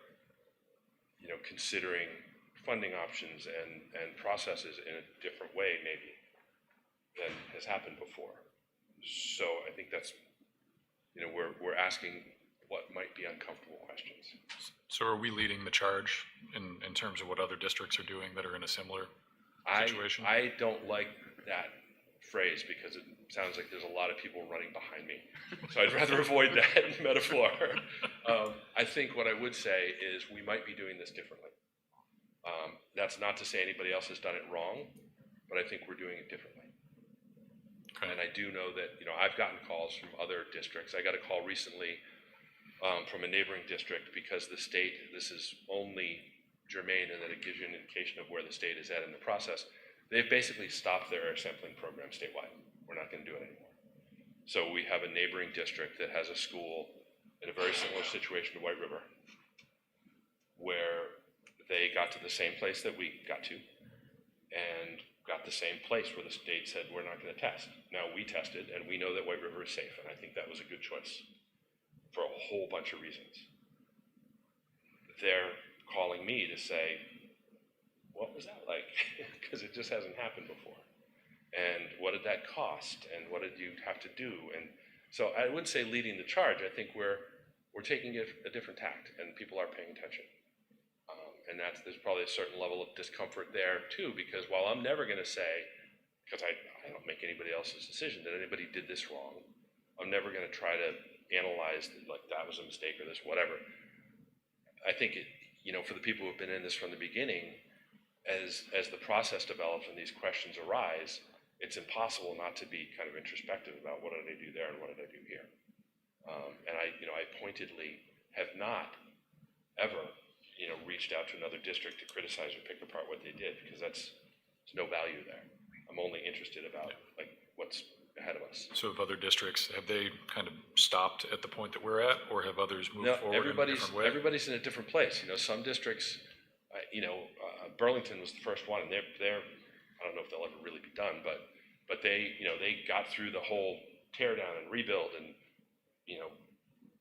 you know, considering funding options and processes in a different way maybe than has happened before. So I think that's, you know, we're asking what might be uncomfortable questions. So are we leading the charge in terms of what other districts are doing that are in a similar situation? I don't like that phrase because it sounds like there's a lot of people running behind me. So I'd rather avoid that metaphor. I think what I would say is we might be doing this differently. That's not to say anybody else has done it wrong, but I think we're doing it differently. Okay. And I do know that, I've gotten calls from other districts. I got a call recently from a neighboring district because the state, this is only germane and that it gives you an indication of where the state is at in the process. They've basically stopped their air sampling program statewide. We're not going to do it anymore. So we have a neighboring district that has a school in a very similar situation to White River, where they got to the same place that we got to, and got the same place where the state said, we're not going to test. Now, we tested, and we know that White River is safe, and I think that was a good choice for a whole bunch of reasons. They're calling me to say, what was that like? Because it just hasn't happened before. And what did that cost? And what did you have to do? And so I wouldn't say leading the charge. I think we're taking a different tact, and people are paying attention. And there's probably a certain level of discomfort there too, because while I'm never going to say, because I don't make anybody else's decision, that anybody did this wrong, I'm never going to try to analyze like that was a mistake or this, whatever. I think for the people who've been in this from the beginning, as the process develops and these questions arise, it's impossible not to be kind of introspective about what did I do there and what did I do here. And I pointedly have not ever reached out to another district to criticize or pick apart what they did, because there's no value there. I'm only interested about like what's ahead of us. So if other districts, have they kind of stopped at the point that we're at, or have others moved forward in a different way? Everybody's in a different place. Some districts, Burlington was the first one, and they're I don't know if they'll ever really be done, but they got through the whole tear down and rebuild and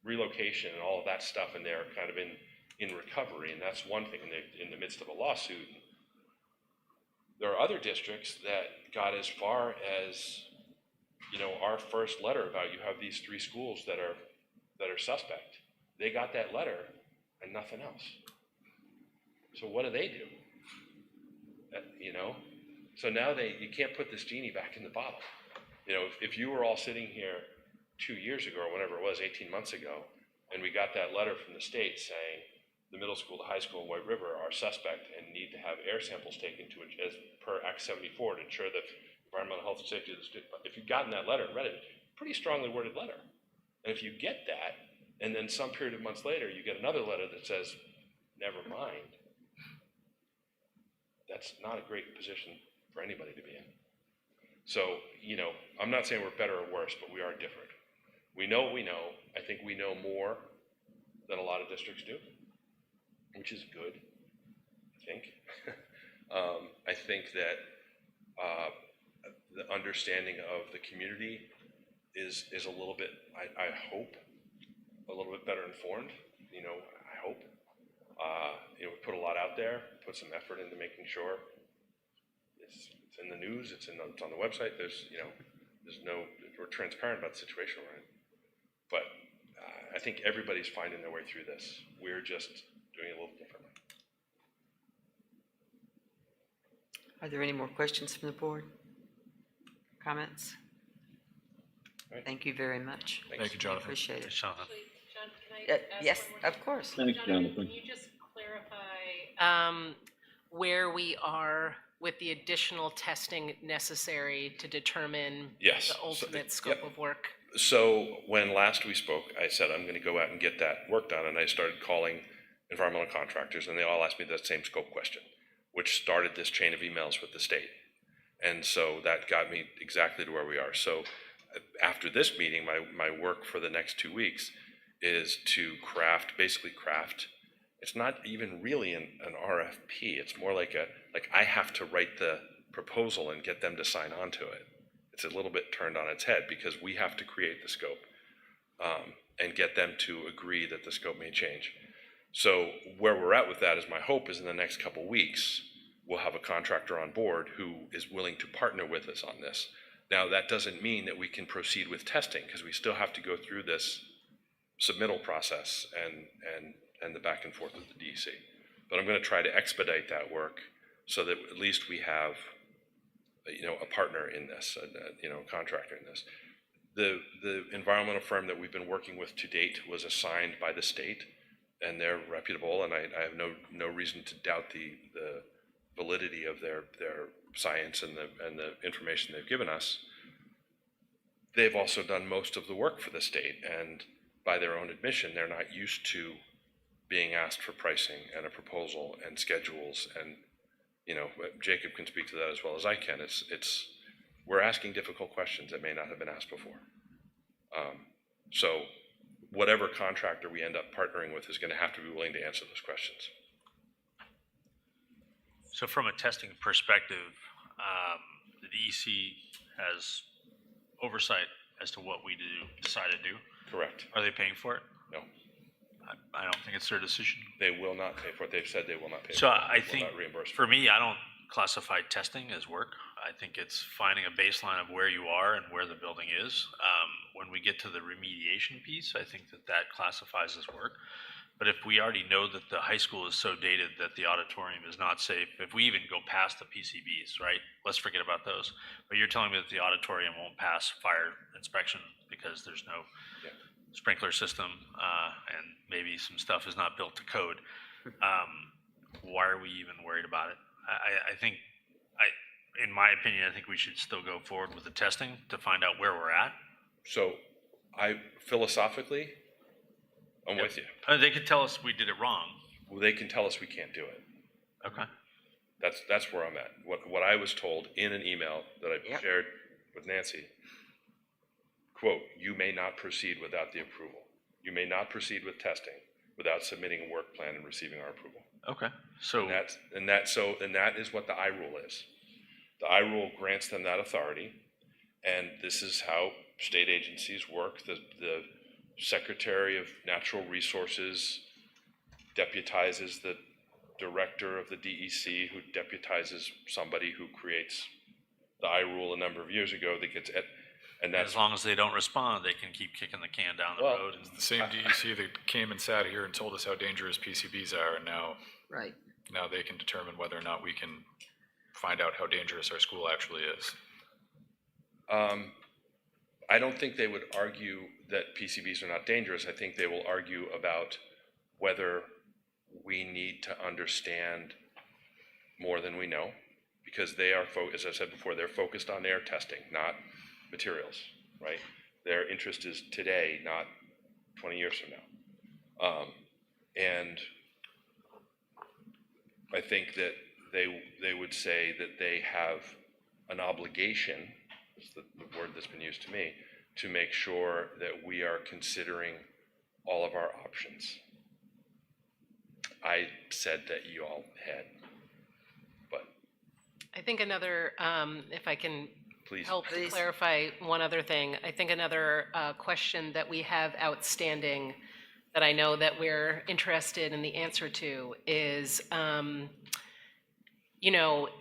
relocation and all of that stuff, and they're kind of in recovery, and that's one thing, and they're in the midst of a lawsuit. There are other districts that got as far as, our first letter about you have these 3 schools that are suspect. They got that letter and nothing else. So what do they do? So now you can't put this genie back in the bottle. If you were all sitting here 2 years ago or whatever it was, 18 months ago, and we got that letter from the state saying, the middle school, the high school, and White River are suspect and need to have air samples taken as per Act 74 to ensure that environmental health and safety of the student. If you've gotten that letter and read it, pretty strongly worded letter. And if you get that, and then some period of months later, you get another letter that says, never mind, that's not a great position for anybody to be in. So, I'm not saying we're better or worse, but we are different. We know what we know. I think we know more than a lot of districts do, which is good, I think. I think that the understanding of the community is a little bit, I hope, a little bit better informed. I hope. We put a lot out there, put some effort into making sure it's in the news, it's on the website. We're transparent about the situation we're in. But I think everybody's finding their way through this. We're just doing it a little differently. Are there any more questions from the board? Comments? Right. Thank you very much. Thank you, Jonathan. Appreciate it. John, can I ask Yes, one more of course. Thanks, Jonathan. Can you just clarify Where we are with the additional testing necessary to determine Yes. the ultimate scope of work? So when last we spoke, I said, I'm going to go out and get that work done. And I started calling environmental contractors, and they all asked me that same scope question, which started this chain of emails with the state. And so that got me exactly to where we are. So after this meeting, my work for the next 2 weeks is to basically craft. It's not even really an RFP. It's more like I have to write the proposal and get them to sign on to it. It's a little bit turned on its head because we have to create the scope and get them to agree that the scope may change. So where we're at with that is my hope is in the next couple weeks, we'll have a contractor on board who is willing to partner with us on this. Now, that doesn't mean that we can proceed with testing because we still have to go through this submittal process and the back and forth with the DEC. But I'm going to try to expedite that work so that at least we have a partner in this, a contractor in this. The environmental firm that we've been working with to date was assigned by the state, and they're reputable, and I have no reason to doubt the validity of their science and the information they've given us. They've also done most of the work for the state, and by their own admission, they're not used to being asked for pricing and a proposal and schedules, and Jacob can speak to that as well as I can. We're asking difficult questions that may not have been asked before. So whatever contractor we end up partnering with is going to have to be willing to answer those questions. So from a testing perspective, the DEC has oversight as to what we decide to do. Correct. Are they paying for it? No. I don't think it's their decision. They will not pay for it. They've said they will not pay So for it. I They think, will not reimburse for me, I don't classify testing as work. I think it's finding a baseline of where you are and where the building is. When we get to the remediation piece, I think that classifies as work. But if we already know that the high school is so dated that the auditorium is not safe, if we even go past the PCBs, right? Let's forget about those. But you're telling me that the auditorium won't pass fire inspection because there's no sprinkler system, and maybe some stuff is not built to code. Why are we even worried about it? I think, in my opinion, I think we should still go forward with the testing to find out where we're at. So philosophically, I'm with you. They could tell us we did it wrong. Well, they can tell us we can't do it. Okay. That's where I'm at. What I was told in an email that I shared with Nancy, quote, "You may not proceed without the approval. You may not proceed with testing without submitting a work plan and receiving our approval." Okay. So and that is what the I rule is. The I rule grants them that authority, and this is how state agencies work. The Secretary of Natural Resources deputizes the director of the DEC, who deputizes somebody who creates the I rule a number of years ago that gets it. And that's, as long as they don't respond, they can keep kicking the can down the road. It's the same DEC that came and sat here and told us how dangerous PCBs are, and now they can determine whether or not we can find out how dangerous our school actually is. I don't think they would argue that PCBs are not dangerous. I think they will argue about whether we need to understand more than we know, because they are, as I said before, they're focused on air testing, not materials, right? Their interest is today, not 20 years from now. And I think that they would say that they have an obligation, is the word that's been used to me, to make sure that we are considering all of our options. I said that you all had, but I think another, if I can please help to clarify one other thing, I think another question that we have outstanding that I know that we're interested in the answer to is,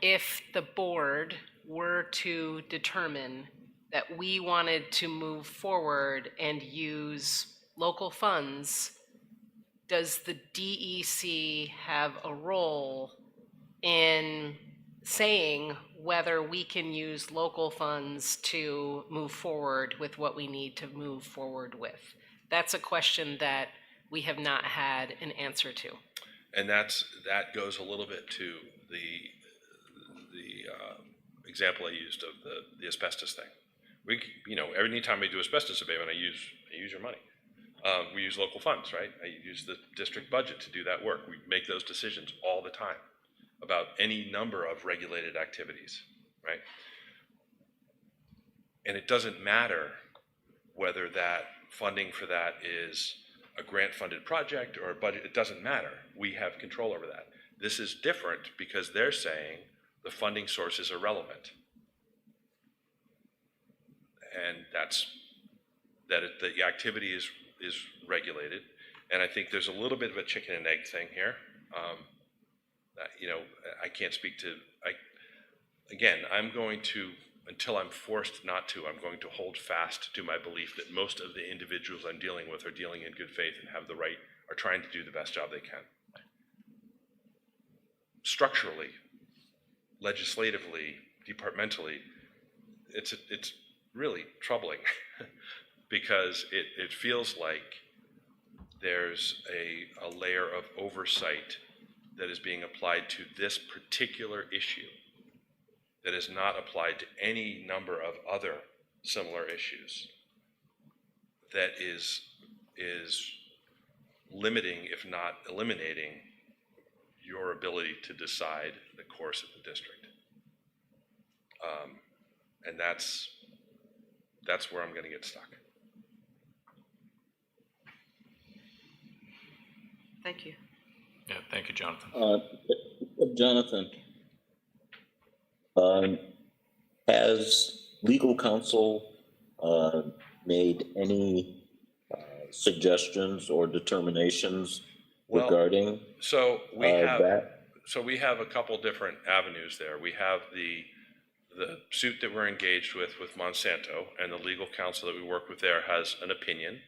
if the board were to determine that we wanted to move forward and use local funds, does the DEC have a role in saying whether we can use local funds to move forward with what we need to move forward with? That's a question that we have not had an answer to. And that goes a little bit to the example I used of the asbestos thing. Every time we do asbestos abatement, I use your money. We use local funds, right? I use the district budget to do that work. We make those decisions all the time about any number of regulated activities, right? And it doesn't matter whether that funding for that is a grant-funded project or a budget. It doesn't matter. We have control over that. This is different because they're saying the funding source is irrelevant. And the activity is regulated. And I think there's a little bit of a chicken and egg thing here. I can't speak to, I'm going to, until I'm forced not to, I'm going to hold fast to my belief that most of the individuals I'm dealing with are dealing in good faith and have the right, are trying to do the best job they can. Structurally, legislatively, departmentally, it's really troubling because it feels like there's a layer of oversight that is being applied to this particular issue that is not applied to any number of other similar issues, that is limiting, if not eliminating, your ability to decide the course of the district. And that's where I'm going to get stuck. Thank you. Yeah, thank you, Jonathan. Jonathan, has legal counsel made any suggestions or determinations regarding so we have that? So we have a couple different avenues there. We have the suit that we're engaged with Monsanto, and the legal counsel that we work with there has an opinion,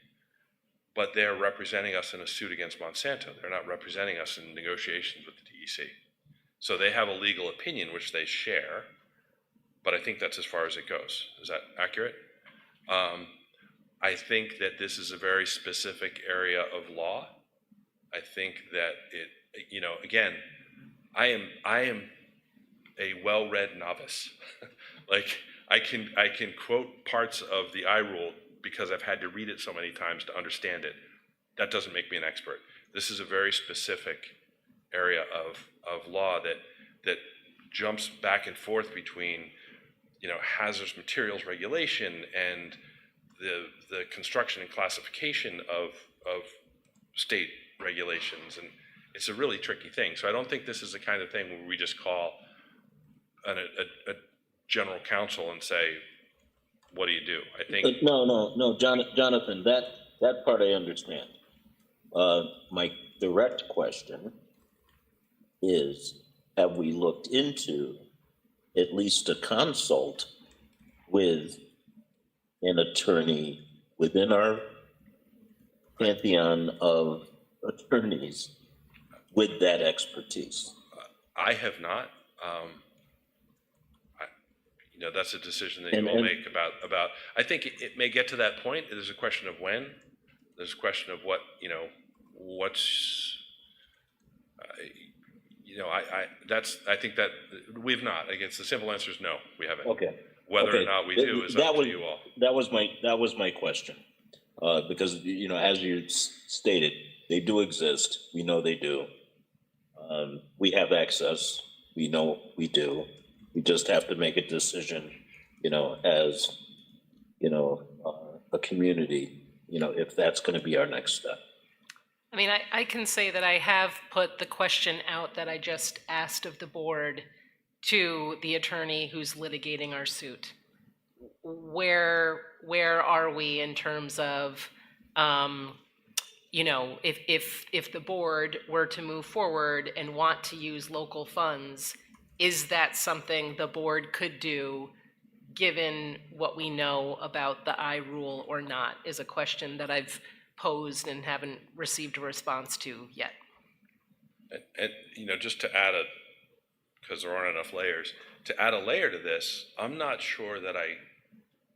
but they're representing us in a suit against Monsanto. They're not representing us in negotiations with the DEC. So they have a legal opinion which they share, but I think that's as far as it goes. Is that accurate? I think that this is a very specific area of law. I think that again, I am a well-read novice. Like I can quote parts of the I rule because I've had to read it so many times to understand it. That doesn't make me an expert. This is a very specific area of law that jumps back and forth between hazardous materials regulation and the construction and classification of state regulations, and it's a really tricky thing. So I don't think this is the kind of thing where we just call a general counsel and say, what do you do? I think No, Jonathan, that part I understand. My direct question is, have we looked into at least a consult with an attorney within our pantheon of attorneys with that expertise? I have not. That's a decision that you will make about. I think it may get to that point. There's a question of when. There's a question of what what's. I think that we've not. I guess the simple answer is no, we haven't. Okay. Whether or not we do is up to you all. That was my question, because as you stated, they do exist. We know they do. We have access. We know we do. We just have to make a decision, as a community, if that's going to be our next step. I mean, I can say that I have put the question out that I just asked of the board to the attorney who's litigating our suit. Where are we in terms of, if the board were to move forward and want to use local funds, is that something the board could do given what we know about the I rule or not, is a question that I've posed and haven't received a response to yet. And just to add because there aren't enough layers, to add a layer to this, I'm not sure that I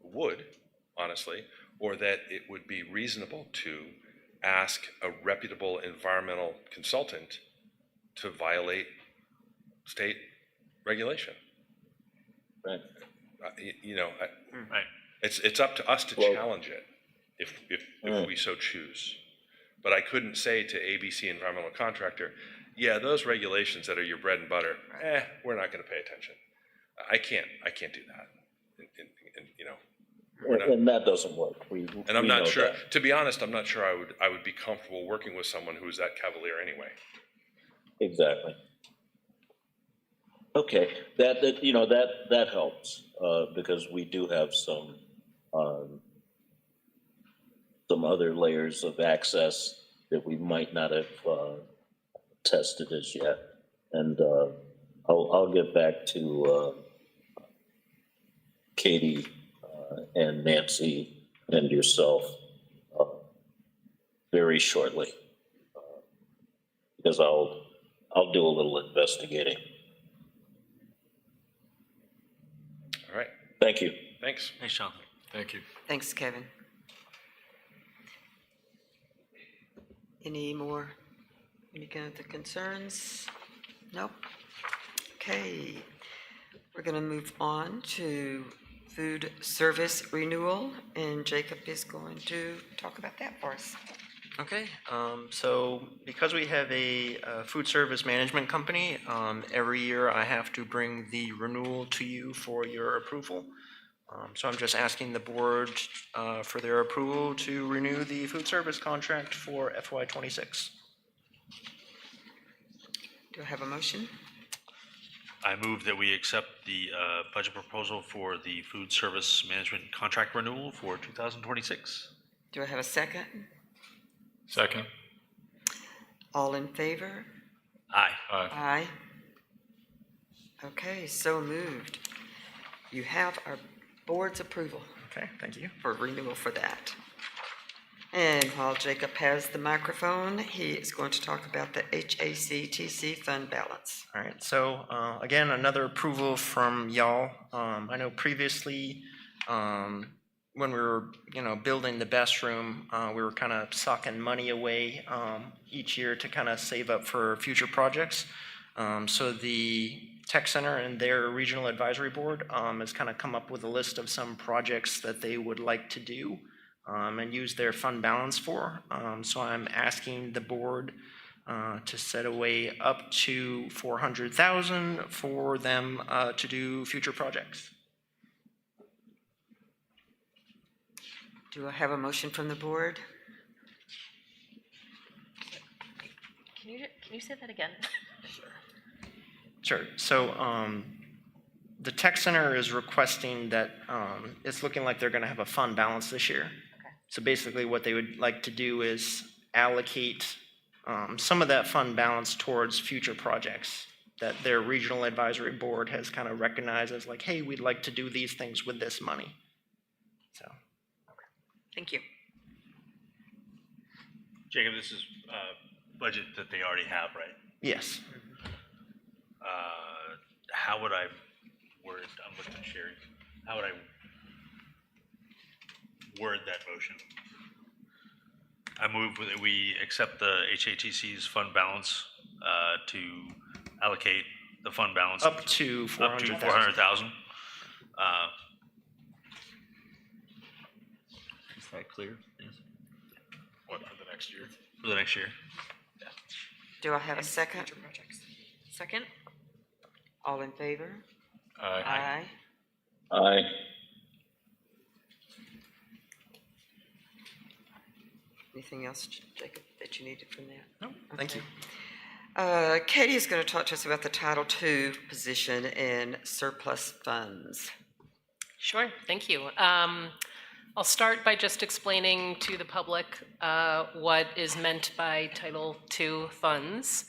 would, honestly, or that it would be reasonable to ask a reputable environmental consultant to violate state regulation. Right. Right. It's up to us to challenge it if we so choose. But I couldn't say to ABC Environmental Contractor, yeah, those regulations that are your bread and butter, we're not going to pay attention. I can't do that. And that doesn't work. And I'm not sure. To be honest, I'm not sure I would be comfortable working with someone who's that cavalier anyway. Exactly. Okay, that helps because we do have some other layers of access that we might not have tested as yet, and I'll get back to Caty and Nancy and yourself very shortly because I'll do a little investigating. Thank you. Thanks. Thanks, Jonathan. Thank you. Thanks, Kevin. Any other concerns? Nope. Okay. We're going to move on to food service renewal, and Jacob is going to talk about that for us. Okay, so because we have a food service management company, every year I have to bring the renewal to you for your approval. So I'm just asking the board for their approval to renew the food service contract for FY26. Do I have a motion? I move that we accept the budget proposal for the food service management contract renewal for 2026. Do I have a second? Second. All in favor? Aye. Aye. Aye. Okay, so moved. You have our board's approval Okay, thank you. for renewal for that. And while Jacob has the microphone, he is going to talk about the HACTC fund balance. All right, so again, another approval from y'all. I know previously, when we were, building the best room, we were kind of sucking money away each year to kind of save up for future projects. So the Tech Center and their regional advisory board has kind of come up with a list of some projects that they would like to do and use their fund balance for. So I'm asking the board to set away up to $400,000 for them to do future projects. Do I have a motion from the board? Can you say that again? Sure. So the Tech Center is requesting that it's looking like they're going to have a fund balance this year. Okay. So basically what they would like to do is allocate some of that fund balance towards future projects that their regional advisory board has kind of recognized as like, hey, we'd like to do these things with this money. So. Thank you. Jacob, this is budget that they already have, right? Yes. How would I word, I'm looking at Sherry, how would I word that motion? I move that we accept the HATC's fund balance to allocate the fund balance Up to $400,000. $400,000. Is that clear? Yes. What, for the next year? For the next year. Do I have a second? Second? All in favor? Aye. Aye. Aye. Anything else, Jacob, that you needed from that? No, thank you. Caty is going to talk to us about the Title II position in surplus funds. Sure, thank you. I'll start by just explaining to the public what is meant by Title II funds.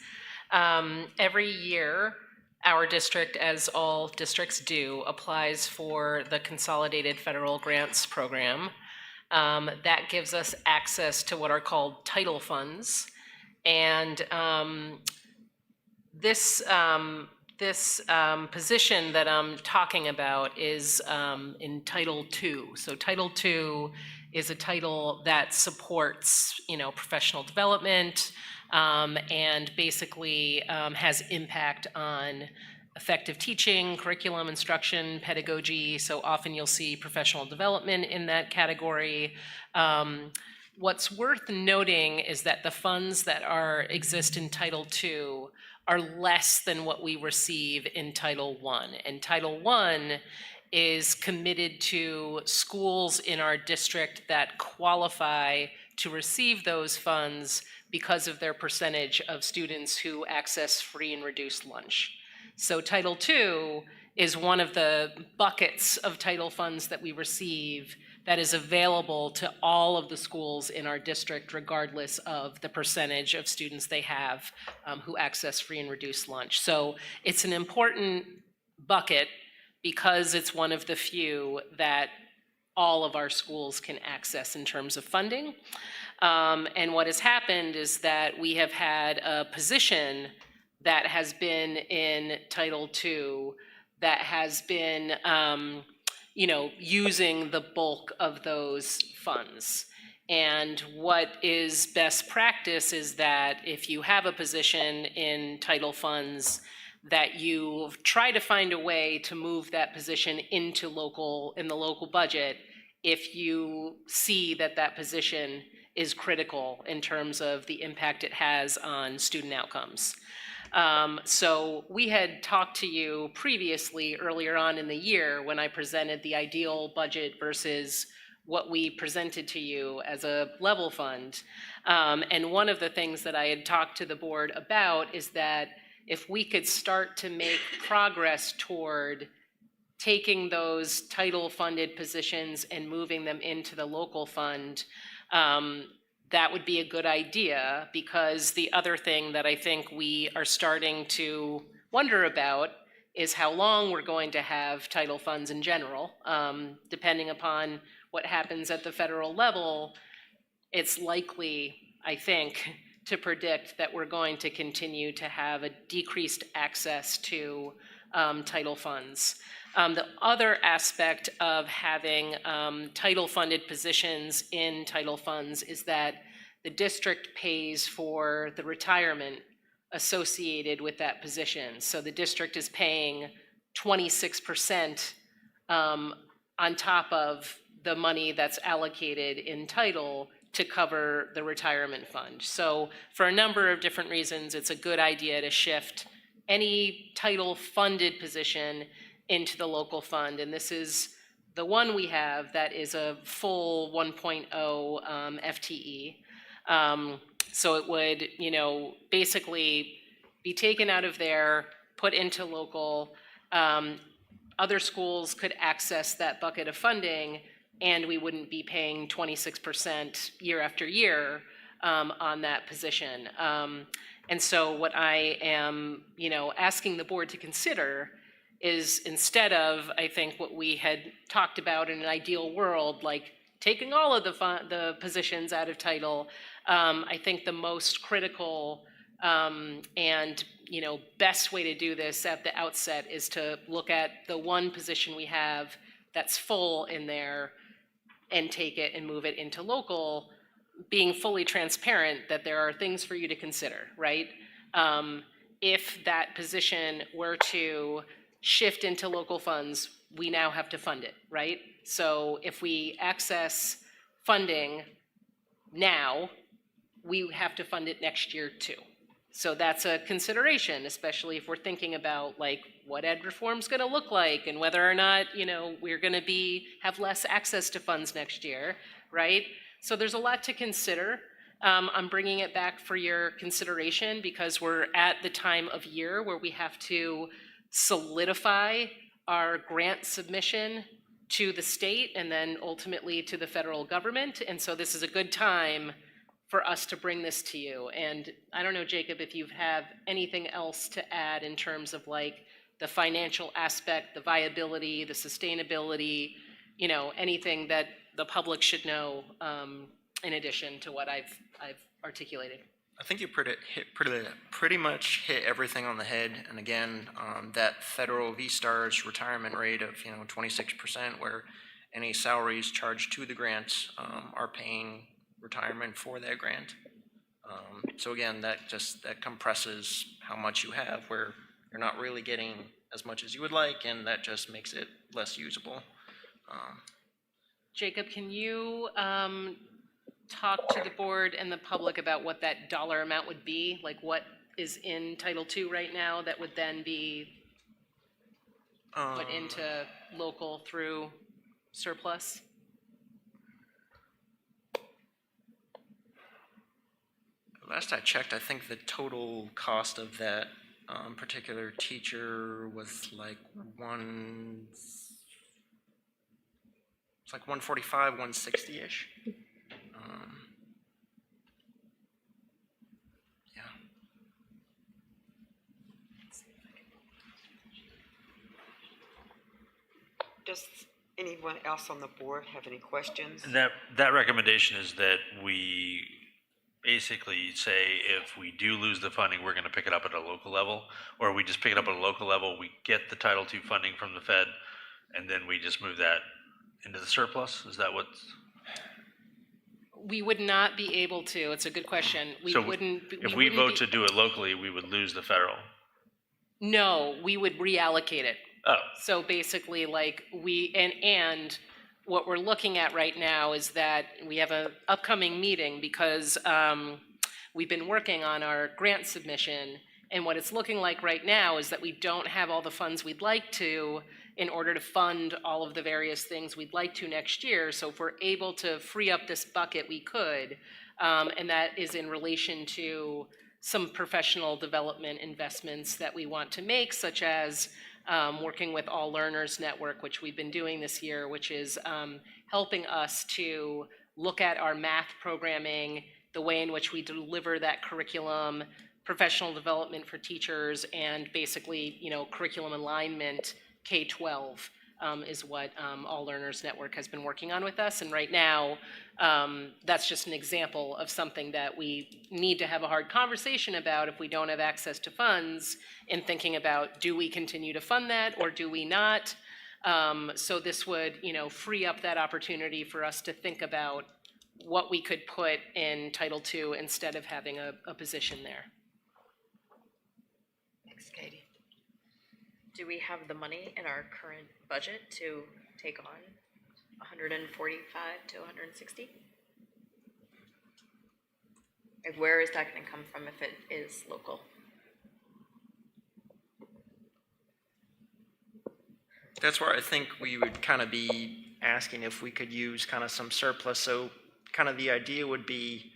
Every year, our district, as all districts do, applies for the Consolidated Federal Grants Program. That gives us access to what are called title funds. And this position that I'm talking about is in Title II. So Title II is a title that supports, professional development, and basically has impact on effective teaching, curriculum, instruction, pedagogy. So often you'll see professional development in that category. What's worth noting is that the funds that exist in Title II are less than what we receive in Title I. And Title I is committed to schools in our district that qualify to receive those funds because of their percentage of students who access free and reduced lunch. So Title II is one of the buckets of title funds that we receive that is available to all of the schools in our district, regardless of the percentage of students they have who access free and reduced lunch. So it's an important bucket because it's one of the few that all of our schools can access in terms of funding. And what has happened is that we have had a position that has been in Title II that has been using the bulk of those funds. And what is best practice is that if you have a position in title funds, that you try to find a way to move that position in the local budget if you see that that position is critical in terms of the impact it has on student outcomes. So we had talked to you previously earlier on in the year when I presented the ideal budget versus what we presented to you as a level fund. And one of the things that I had talked to the board about is that if we could start to make progress toward taking those title funded positions and moving them into the local fund, that would be a good idea, because the other thing that I think we are starting to wonder about is how long we're going to have title funds in general. Depending upon what happens at the federal level, it's likely, I think, to predict that we're going to continue to have a decreased access to title funds. The other aspect of having title funded positions in title funds is that the district pays for the retirement associated with that position. So the district is paying 26% on top of the money that's allocated in title to cover the retirement fund. So for a number of different reasons, it's a good idea to shift any title funded position into the local fund. And this is the one we have that is a full 1.0 FTE. So it would, basically be taken out of there, put into local. Other schools could access that bucket of funding, and we wouldn't be paying 26% year after year on that position. And so what I am, asking the board to consider is, instead of, I think, what we had talked about in an ideal world, like taking all of the positions out of title, I think the most critical and best way to do this at the outset is to look at the one position we have that's full in there and take it and move it into local, being fully transparent that there are things for you to consider, right? If that position were to shift into local funds, we now have to fund it, right? So if we access funding now, we have to fund it next year too. So that's a consideration, especially if we're thinking about like what ed reform's gonna look like and whether or not, we're gonna have less access to funds next year, right? So there's a lot to consider. I'm bringing it back for your consideration because we're at the time of year where we have to solidify our grant submission to the state and then ultimately to the federal government. And so this is a good time for us to bring this to you. And I don't know, Jacob, if you have anything else to add in terms of like the financial aspect, the viability, the sustainability, anything that the public should know in addition to what I've articulated. I think you pretty much hit everything on the head. And again, that federal V-STARS retirement rate of 26%, where any salaries charged to the grants are paying retirement for that grant. So again, that compresses how much you have, where you're not really getting as much as you would like, and that just makes it less usable. Jacob, can you talk to the board and the public about what that dollar amount would be? Like what is in Title II right now that would then be put into local through surplus? Last I checked, I think the total cost of that particular teacher was like 145, 160-ish. Yeah. Does anyone else on the board have any questions? That recommendation is that we basically say if we do lose the funding, we're going to pick it up at a local level, or we just pick it up at a local level, we get the Title II funding from the Fed, and then we just move that into the surplus? Is that what? We would not be able to, it's a good question. We So wouldn't. if we vote to do it locally, we would lose the federal. No, we would reallocate it. Oh. So basically, like and what we're looking at right now is that we have an upcoming meeting because we've been working on our grant submission, and what it's looking like right now is that we don't have all the funds we'd like to in order to fund all of the various things we'd like to next year. So if we're able to free up this bucket, we could, and that is in relation to some professional development investments that we want to make, such as working with All Learners Network, which we've been doing this year, which is helping us to look at our math programming, the way in which we deliver that curriculum, professional development for teachers, and basically, curriculum alignment K-12 is what All Learners Network has been working on with us. And right now, that's just an example of something that we need to have a hard conversation about if we don't have access to funds, in thinking about, do we continue to fund that or do we not? So this would, free up that opportunity for us to think about what we could put in Title II instead of having a position there. Thanks, Katie. Do we have the money in our current budget to take on 145 to 160? Like, where is that going to come from if it is local? That's where I think we would kind of be asking if we could use kind of some surplus. So kind of the idea would be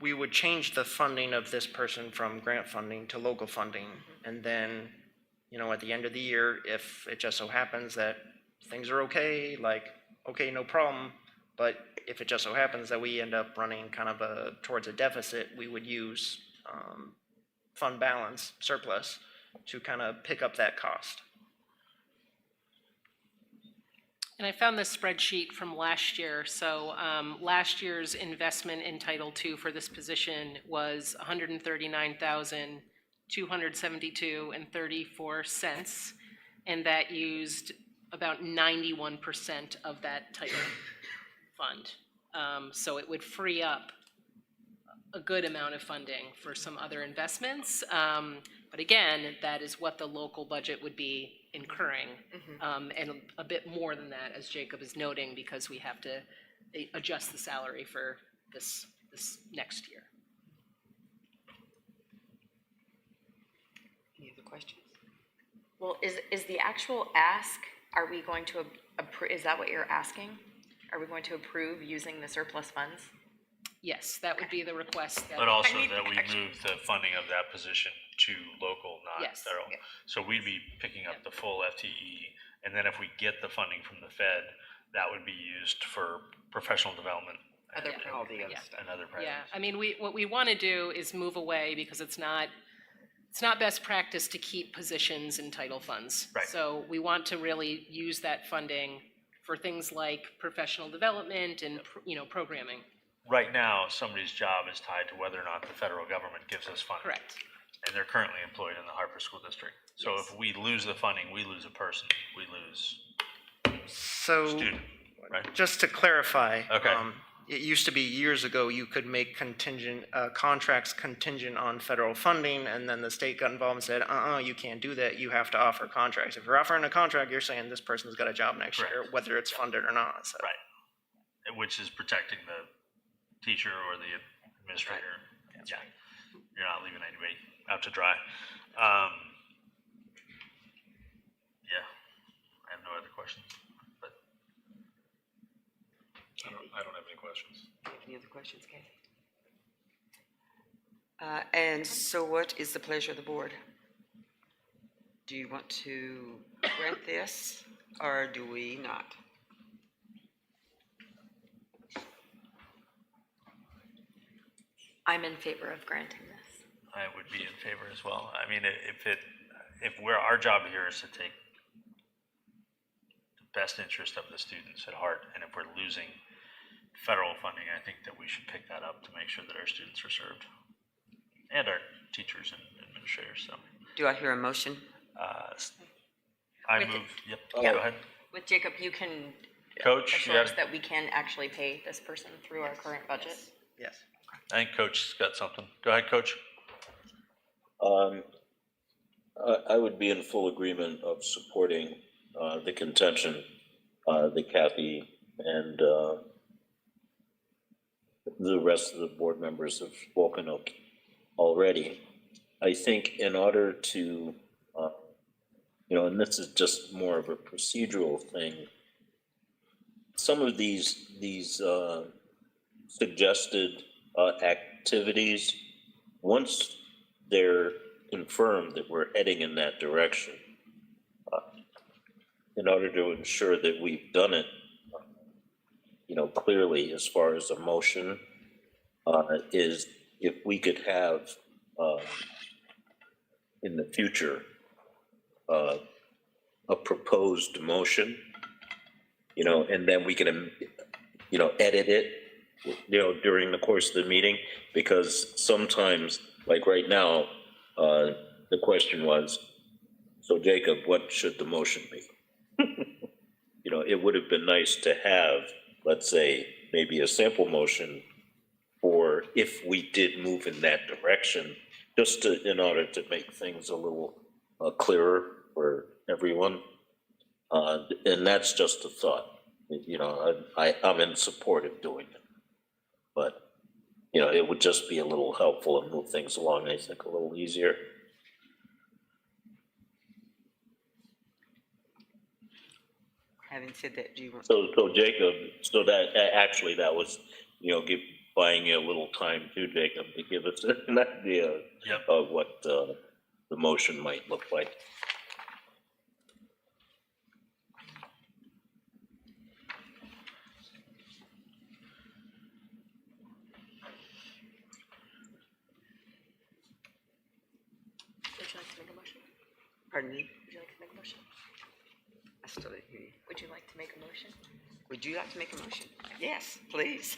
we would change the funding of this person from grant funding to local funding. And then, at the end of the year, if it just so happens that things are okay, okay, no problem. But if it just so happens that we end up running kind of towards a deficit, we would use fund balance, surplus, to kind of pick up that cost. And I found this spreadsheet from last year. So last year's investment in Title II for this position was $139,272.34, and that used about 91% of that title fund. So it would free up a good amount of funding for some other investments. But again, that is what the local budget would be incurring, and a bit more than that, as Jacob is noting, because we have to adjust the salary for this next year. Any other questions? Well, is the actual ask, are we going to approve, is that what you're asking? Are we going to approve using the surplus funds? Yes, that would be the request. But also that we move the funding of that position to local, not federal. Yeah. So we'd be picking up the full FTE, and then if we get the funding from the Fed, that would be used for professional development. Other and other priorities. Yeah, I mean, what we want to do is move away, because it's not best practice to keep positions in title funds. Right. So we want to really use that funding for things like professional development and programming. Right now, somebody's job is tied to whether or not the federal government gives us funding. Correct. And they're currently employed in the Hartford School District. So if we lose the funding, we lose a person, we lose So, student, right? just to clarify, Okay. It used to be years ago, you could make contracts contingent on federal funding, and then the state got involved and said, you can't do that, you have to offer contracts. If you're offering a contract, you're saying this person's got a job next year, whether it's funded or not. So. Right. Which is protecting the teacher or the administrator. Right. Yeah. You're not leaving anybody out to dry. Yeah. I have no other questions. But I don't have any questions. Any other questions, Katy? And so what is the pleasure of the board? Do you want to grant this, or do we not? I'm in favor of granting this. I would be in favor as well. I mean, if our job here is to take the best interest of the students at heart, and if we're losing federal funding, I think that we should pick that up to make sure that our students are served, and our teachers and administrators. So, Do I hear a motion? I With- move, yep, Yeah. go ahead. With Jacob, you can Coach, you assure us got- that we can actually pay this person through our current budget? Yes. I think Coach's got something. Go ahead, Coach. I would be in full agreement of supporting the contention that Caty and the rest of the board members have spoken of already. I think in order to, and this is just more of a procedural thing, some of these suggested activities, once they're confirmed that we're heading in that direction, in order to ensure that we've done it, clearly as far as a motion, is if we could have in the future a proposed motion, and then we can, edit it, during the course of the meeting, because sometimes, like right now, the question was, so Jacob, what should the motion be? It would have been nice to have, let's say, maybe a sample motion for if we did move in that direction, just in order to make things a little clearer for everyone. And that's just a thought. I'm in support of doing it. But, it would just be a little helpful and move things along, I think, a little easier. Having said that, do you want? So Jacob, so that, actually, that was, buying you a little time too, Jacob, to give us an idea of what the motion might look like. Would you like to make a motion? Pardon me? Would you like to make a motion? I still didn't hear you. Would you like to make a motion? Would you like to make a motion? Yes, please.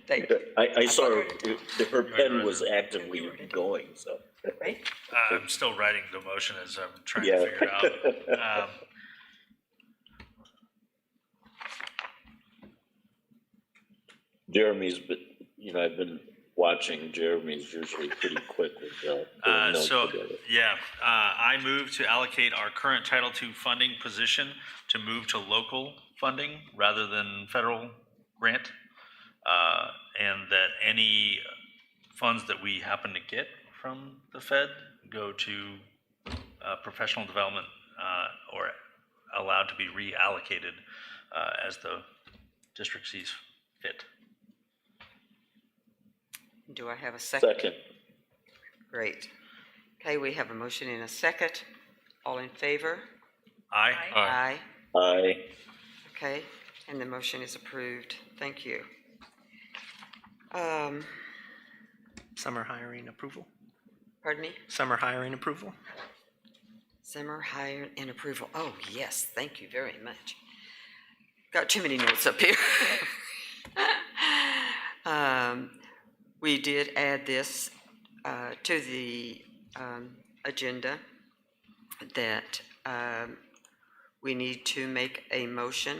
Thank you. I saw her pen was actively going, so. Right? I'm still writing the motion as I'm trying Yeah. to figure it out. Jeremy's, but, I've been watching, Jeremy's usually pretty quick with putting notes together. I move to allocate our current Title II funding position to move to local funding rather than federal grant. And that any funds that we happen to get from the Fed go to professional development or allowed to be reallocated as the district sees fit. Do I have a second? Second. Great. Okay, we have a motion and a second. All in favor? Aye. Aye. Aye. Okay, and the motion is approved. Thank you. Summer hiring approval? Pardon me? Summer hiring approval? Summer hire and approval. Oh, yes, thank you very much. Got too many notes up here. We did add this to the agenda that we need to make a motion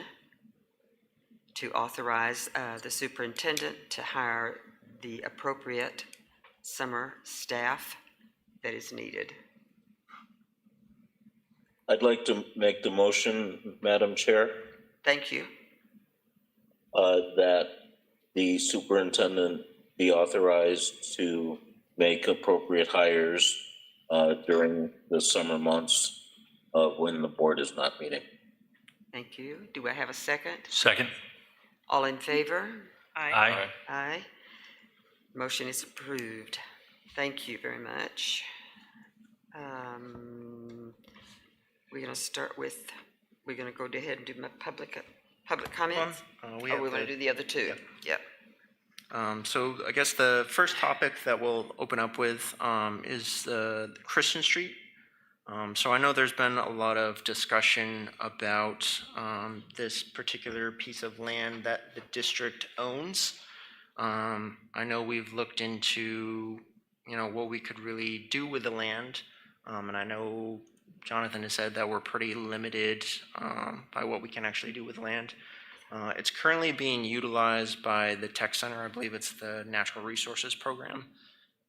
to authorize the superintendent to hire the appropriate summer staff that is needed. I'd like to make the motion, Madam Chair, Thank you. that the superintendent be authorized to make appropriate hires during the summer months when the board is not meeting. Thank you. Do I have a second? Second. All in favor? Aye. Aye. Motion is approved. Thank you very much. We're going to start with, we're going to go ahead and do my public comments? We Or have we want to do the other two? Yep. So I guess the first topic that we'll open up with is Christian Street. So I know there's been a lot of discussion about this particular piece of land that the district owns. I know we've looked into, what we could really do with the land. And I know Jonathan has said that we're pretty limited by what we can actually do with land. It's currently being utilized by the tech center. I believe it's the Natural Resources Program.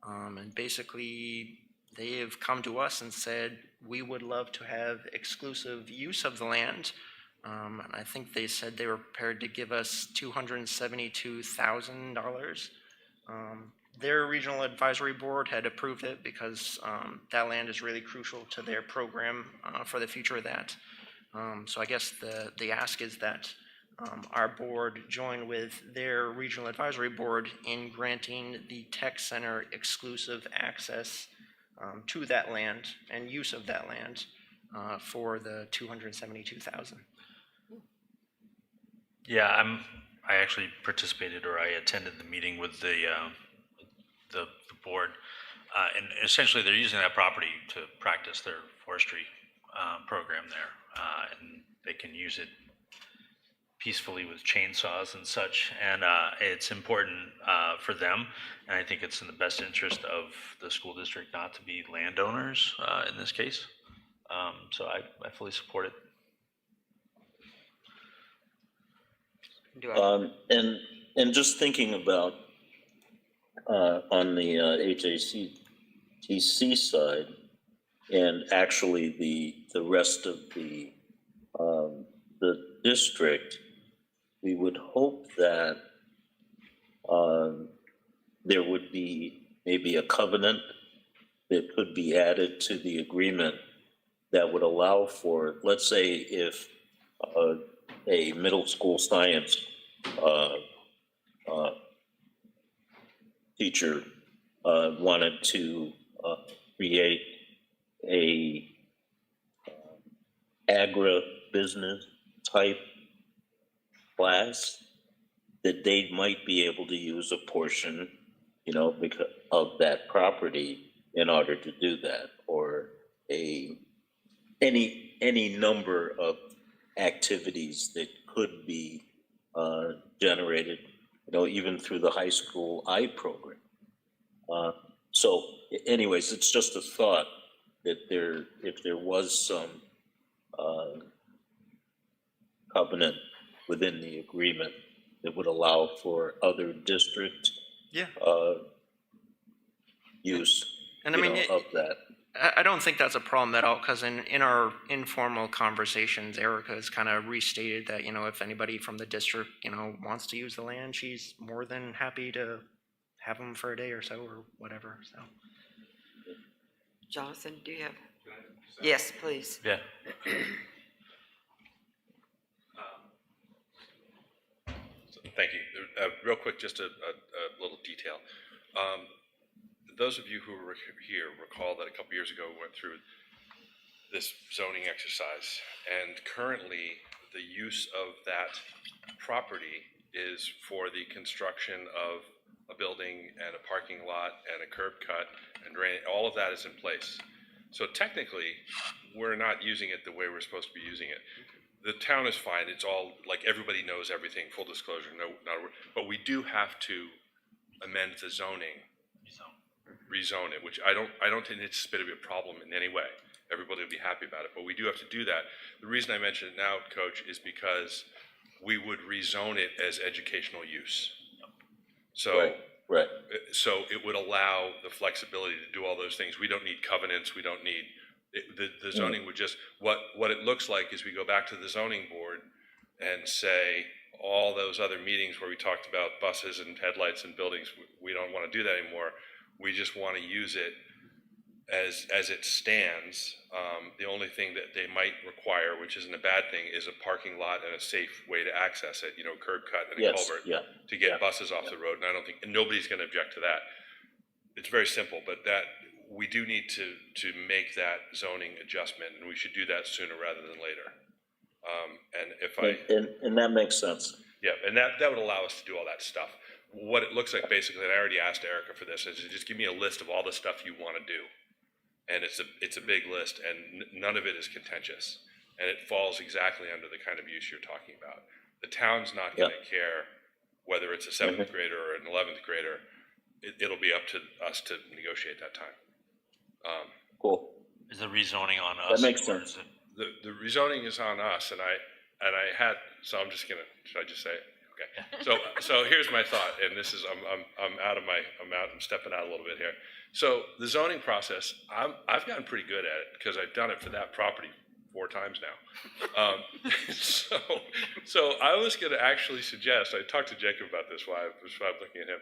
And basically, they have come to us and said, we would love to have exclusive use of the land. And I think they said they were prepared to give us $272,000. Their regional advisory board had approved it because that land is really crucial to their program for the future of that. So I guess the ask is that our board join with their regional advisory board in granting the tech center exclusive access to that land and use of that land for the $272,000. Yeah, I actually participated, or I attended the meeting with the board, and essentially they're using that property to practice their forestry program there, and they can use it peacefully with chainsaws and such, and it's important for them, and I think it's in the best interest of the school district not to be landowners in this case. So I fully support it. And just thinking about on the HACTC side, and actually the rest of the district, we would hope that there would be maybe a covenant that could be added to the agreement that would allow for, let's say, if a middle school science teacher wanted to create a agribusiness type class, that they might be able to use a portion, because of that property in order to do that, or any number of activities that could be generated, even through the high school I program. So anyways, it's just a thought that if there was some covenant within the agreement that would allow for other district use and of that. I don't think that's a problem at all, because in our informal conversations, Erica has kind of restated that, if anybody from the district, wants to use the land, she's more than happy to have them for a day or so or whatever, so. Jonathan, do you have? Yes, please. Yeah. Thank you. Real quick, just a little detail. Those of you who were here recall that a couple years ago we went through this zoning exercise, and currently the use of that property is for the construction of a building and a parking lot and a curb cut and drain. All of that is in place. So technically, we're not using it the way we're supposed to be using it. The town is fine. It's all like everybody knows everything. Full disclosure, but we do have to amend the zoning, rezone it, which I don't anticipate to be a problem in any way. Everybody will be happy about it, but we do have to do that. The reason I mention it now, Coach, is because we would rezone it as educational use. So, right. So it would allow the flexibility to do all those things. We don't need covenants. We don't need. The zoning would just, what it looks like is we go back to the zoning board and say, all those other meetings where we talked about buses and headlights and buildings, we don't want to do that anymore. We just want to use it as it stands. The only thing that they might require, which isn't a bad thing, is a parking lot and a safe way to access it, curb cut and a culvert to get buses off the road. And I don't think, and nobody's going to object to that. It's very simple, but that, we do need to make that zoning adjustment, and we should do that sooner rather than later. And that makes sense. Yeah, and that would allow us to do all that stuff. What it looks like basically, and I already asked Erica for this, is just give me a list of all the stuff you want to do, and it's a big list, and none of it is contentious, and it falls exactly under the kind of use you're talking about. The town's not going to care whether it's a 7th grader or an 11th grader. It'll be up to us to negotiate that time. Cool. Is the rezoning on us? That makes or sense. is it- The rezoning is on us, and I had, so I'm just gonna, should I just say it? Okay. So here's my thought, and this is, I'm stepping out a little bit here. So the zoning process, I've gotten pretty good at it because I've done it for that property 4 times now. So I was gonna actually suggest, I talked to Jacob about this while I was looking at him.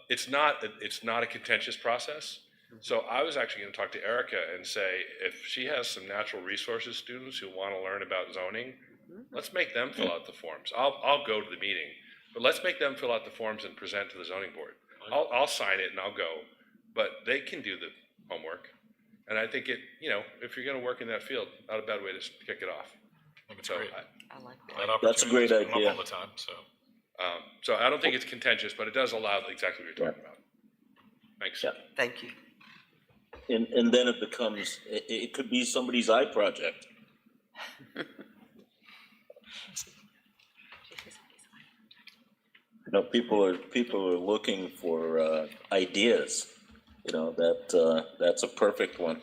It's not a contentious process. So I was actually going to talk to Erica and say, if she has some natural resources students who want to learn about zoning, let's make them fill out the forms. I'll go to the meeting, but let's make them fill out the forms and present to the zoning board. I'll sign it and I'll go, but they can do the homework. And I think if you're going to work in that field, not a bad way to kick it off. I think it's great. I like That that. That's a great opportunity doesn't come idea. up all the time, so. So I don't think it's contentious, but it does allow exactly what you're talking about. Thanks. Yeah. Thank you. And then it becomes, it could be somebody's eye project. People are looking for ideas. That's a perfect one.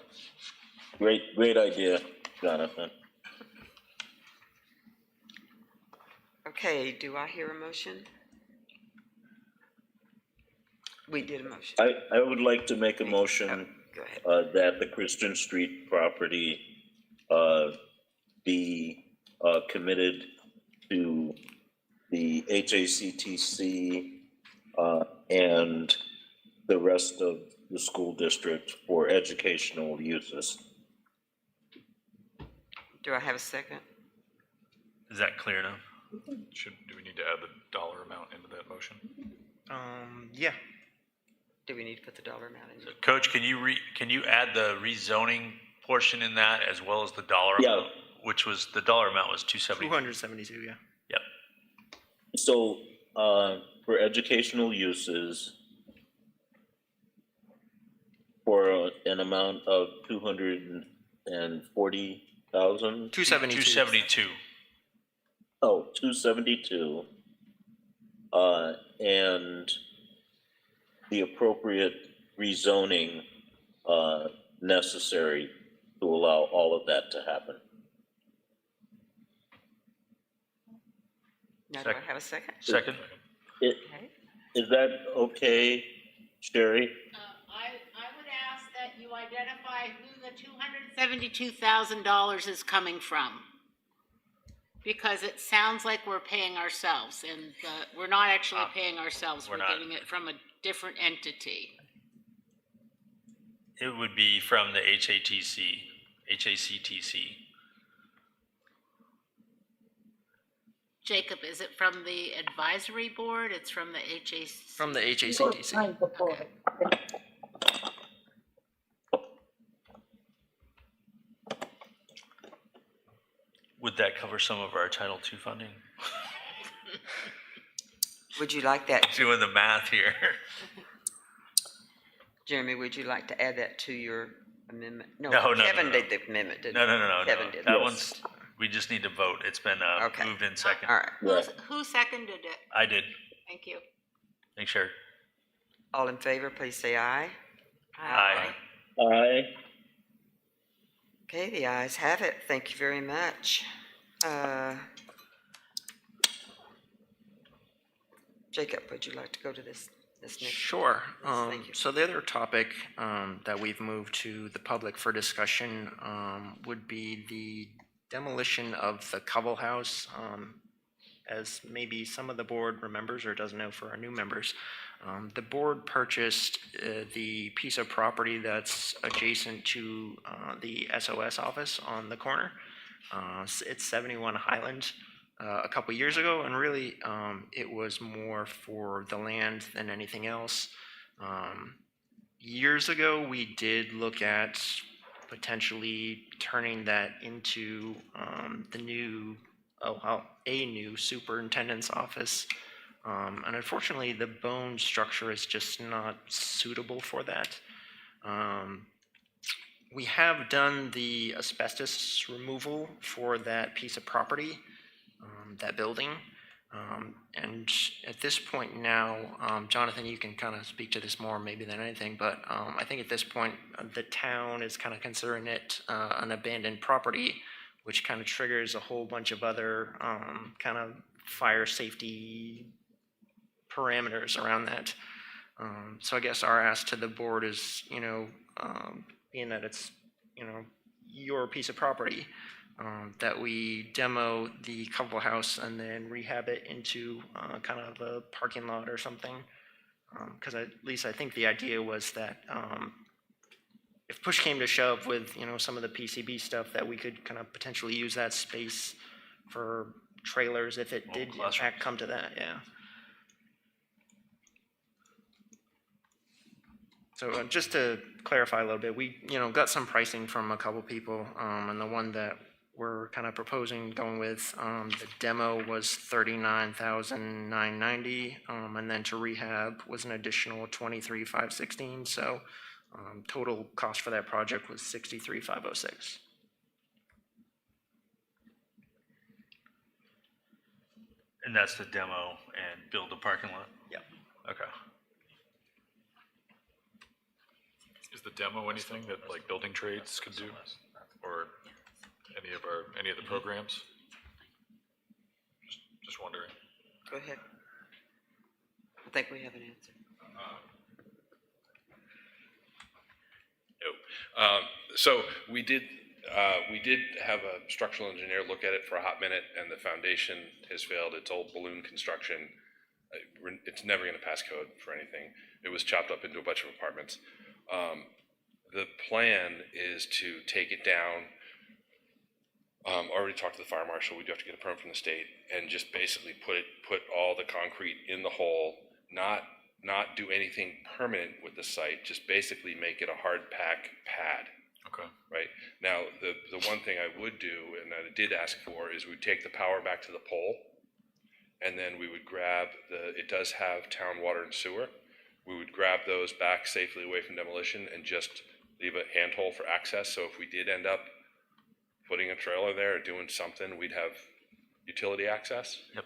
Great idea, Jonathan. Okay, do I hear a motion? We did a motion. I would like to make a motion Go ahead. that the Christian Street property be committed to the HACTC and the rest of the school district for educational uses. Do I have a second? Is that clear enough? Do we need to add the dollar amount into that motion? Yeah. Do we need to put the dollar amount in? Coach, can you add the rezoning portion in that as well as the dollar Yeah. amount? Which was, the dollar amount was 270. 272, yeah. Yep. So for educational uses, for an amount of 240,000. 272. 272. Oh, 272. And the appropriate rezoning necessary to allow all of that to happen. Now, do I have a second? Second. Okay. Is that okay, Sherry? I would ask that you identify who the $272,000 is coming from. Because it sounds like we're paying ourselves, and we're not actually paying ourselves. We're not. getting it from a different entity. It would be from the HACTC. Jacob, is it from the advisory board? It's from the HAC? From the HACTC. Okay. Would that cover some of our Title II funding? Would you like that, Doing the math here. Jeremy, would you like to add that to your amendment? No, Kevin no. did the amendment, didn't he? No. Kevin did. That one's, we just need to vote. It's been Okay. moved in second. All right. Who seconded it? I did. Thank you. Thanks, Sherry. All in favor, please say aye. Aye. Aye. Okay, the ayes have it. Thank you very much. Jacob, would you like to go to this next? Sure. Thank you. So the other topic that we've moved to the public for discussion would be the demolition of the Cobble house. As maybe some of the board remembers or doesn't know for our new members, the board purchased the piece of property that's adjacent to the SOS office on the corner. It's 71 Highland. A couple years ago, and really it was more for the land than anything else. Years ago, we did look at potentially turning that into a new superintendent's office. And unfortunately, the bone structure is just not suitable for that. We have done the asbestos removal for that piece of property, that building. And at this point now, Jonathan, you can kind of speak to this more maybe than anything, but I think at this point, the town is kind of considering it an abandoned property, which kind of triggers a whole bunch of other kind of fire safety parameters around that. So I guess our ask to the board is, being that it's, your piece of property, that we demo the Cobble house and then rehab it into kind of a parking lot or something. Because at least I think the idea was that if push came to shove with, some of the PCB stuff, that we could kind of potentially use that space for trailers if it did in fact come to that, yeah. So just to clarify a little bit, we, got some pricing from a couple people, and the one that we're kind of proposing going with, the demo was $39,990, and then to rehab was an additional $23,516. So total cost for that project was $63,506. And that's the demo and build the parking lot? Yeah. Okay. Is the demo anything that like building trades could do, or any of the programs? Just wondering. Go ahead. I think we have an answer. So we did have a structural engineer look at it for a hot minute, and the foundation has failed. It's old balloon construction. It's never going to pass code for anything. It was chopped up into a bunch of apartments. The plan is to take it down. Already talked to the fire marshal. We do have to get a permit from the state, and just basically put all the concrete in the hole. Not do anything permanent with the site. Just basically make it a hard pack pad. Okay. Right now, the one thing I would do, and that I did ask for, is we'd take the power back to the pole, and then we would grab it does have town water and sewer. We would grab those back safely away from demolition and just leave a handhold for access. So if we did end up putting a trailer there or doing something, we'd have utility access. Yep.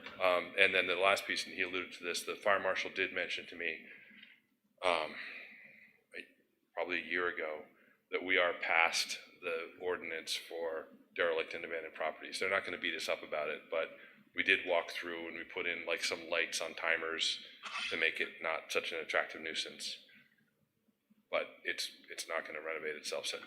And then the last piece, and he alluded to this, the fire marshal did mention to me probably a year ago that we are past the ordinance for derelict and abandoned properties. They're not going to beat us up about it, but we did walk through and we put in like some lights on timers to make it not such an attractive nuisance. But it's not going to renovate itself. So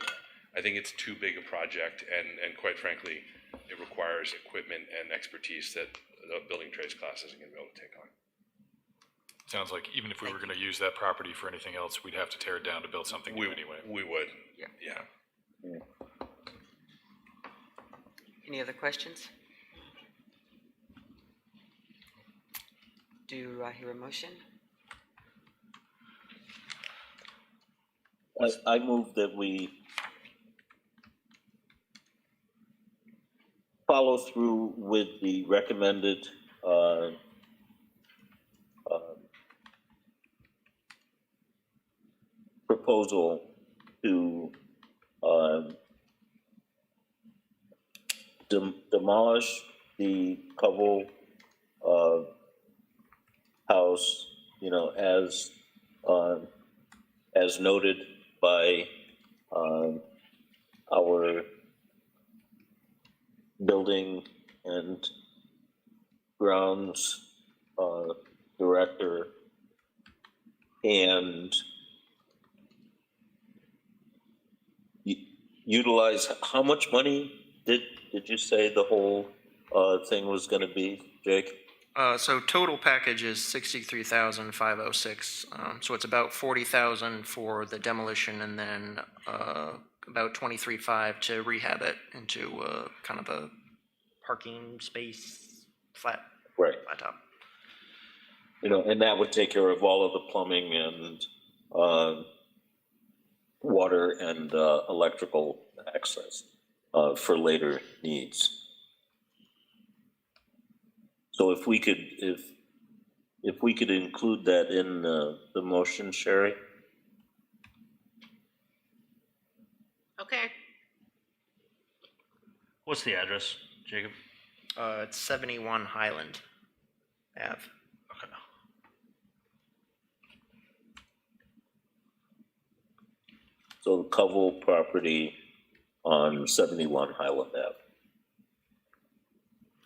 I think it's too big a project, and quite frankly, it requires equipment and expertise that the building trades class isn't going to be able to take on. Sounds like even if we were going to use that property for anything else, we'd have to tear it down to build something new anyway. We would. Yeah. Yeah. Any other questions? Do I hear a motion? I move that we follow through with the recommended proposal to demolish the Cobble house, as noted by our building and grounds director, and utilize, how much money did you say the whole thing was going to be, Jake? So total package is $63,506. So it's about $40,000 for the demolition, and then about $23,500 to rehab it into kind of a parking space, flat top. And that would take care of all of the plumbing and water and electrical access for later needs. So if we could include that in the motion, Sherry. Okay. What's the address, Jacob? It's 71 Highland. Ave. Okay. So the Cobble property on 71 Highland Ave.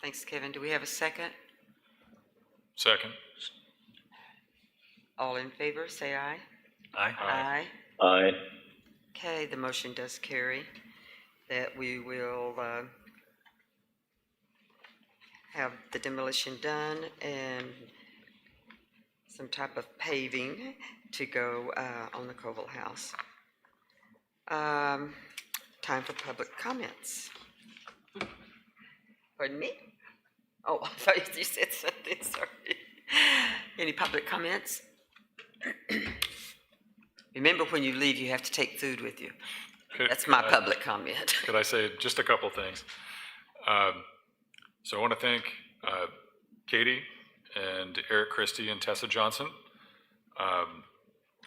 Thanks, Kevin. Do we have a second? Second. All in favor, say aye. Aye. Aye. Aye. Okay, the motion does carry. That we will have the demolition done and some type of paving to go on the Cobble House. Time for public comments. Pardon me? Oh, I thought you said something, sorry. Any public comments? Remember, when you leave, you have to take food with you. That's my public comment. Could I say just a couple things? So I want to thank Caty and Eric Christie and Tessa Johnson,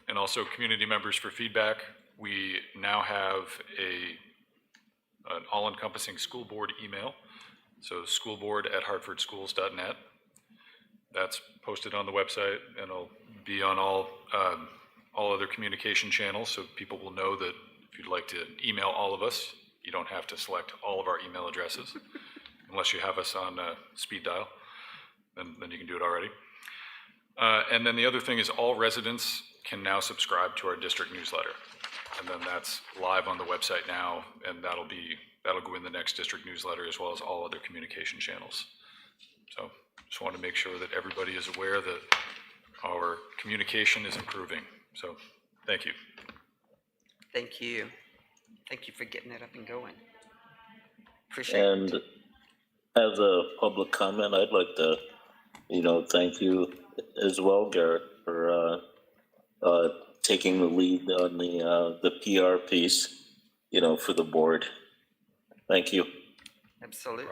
and also community members for feedback. We now have an all-encompassing school board email, so schoolboard@hartfordschools.net. That's posted on the website, and it'll be on all other communication channels, so people will know that if you'd like to email all of us, you don't have to select all of our email addresses, unless you have us on speed dial, then you can do it already. And then the other thing is all residents can now subscribe to our district newsletter. And then that's live on the website now, and that'll go in the next district newsletter as well as all other communication channels. So just want to make sure that everybody is aware that our communication is improving. So thank you. Thank you. Thank you for getting that up and going. Appreciate it. And as a public comment, I'd like to, thank you as well, Garrett, for taking the lead on the PR piece, for the board. Thank you. Absolutely.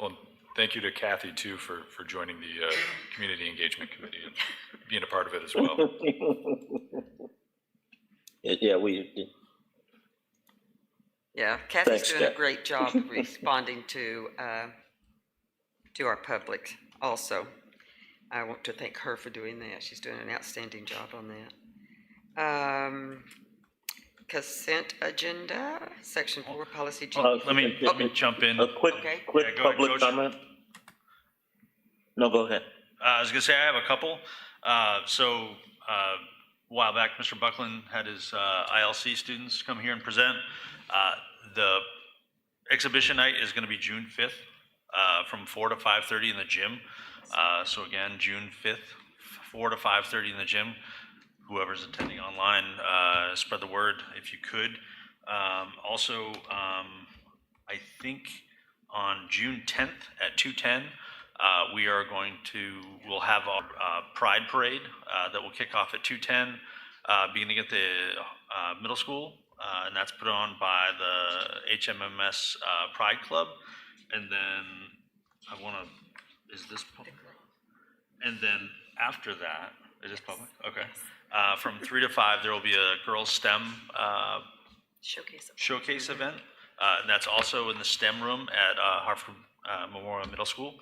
Well, thank you to Caty too for joining the community engagement committee and being a part of it as well. Yeah, Kathy's Thanks, doing a Kat. great job of responding to our public also. I want to thank her for doing that. She's doing an outstanding job on that. Consent agenda, section 4, policy G. Let me jump in. A quick Okay. Yeah, go ahead, public Coach. comment. No, go ahead. I was gonna say, I have a couple. A while back, Mr. Buckland had his ILC students come here and present. The exhibition night is gonna be June 5th, from 4 to 5:30 in the gym. So again, June 5th, 4 to 5:30 in the gym. Whoever's attending online, spread the word if you could. I think on June 10th at 2:10, we'll have our Pride Parade that will kick off at 2:10, beginning at the middle school, and that's put on by the HMMS Pride Club. And then is this public? And then after that, is this public? Okay. From 3 to 5, there will be a girls' STEM showcase event. And that's also in the STEM room at Hartford Memorial Middle School.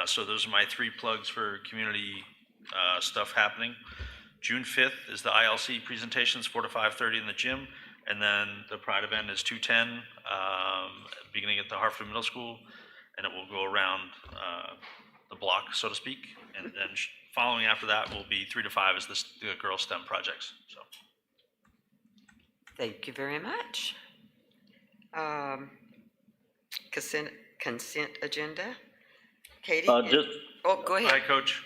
So those are my 3 plugs for community stuff happening. June 5th is the ILC presentations, 4 to 5:30 in the gym. And then the Pride event is 2:10, beginning at the Hartford Middle School. And it will go around the block, so to speak. And then following after that will be 3 to 5 is the girls' STEM projects. So. Thank you very much. Consent agenda. Katie? Go ahead. Hi, Coach.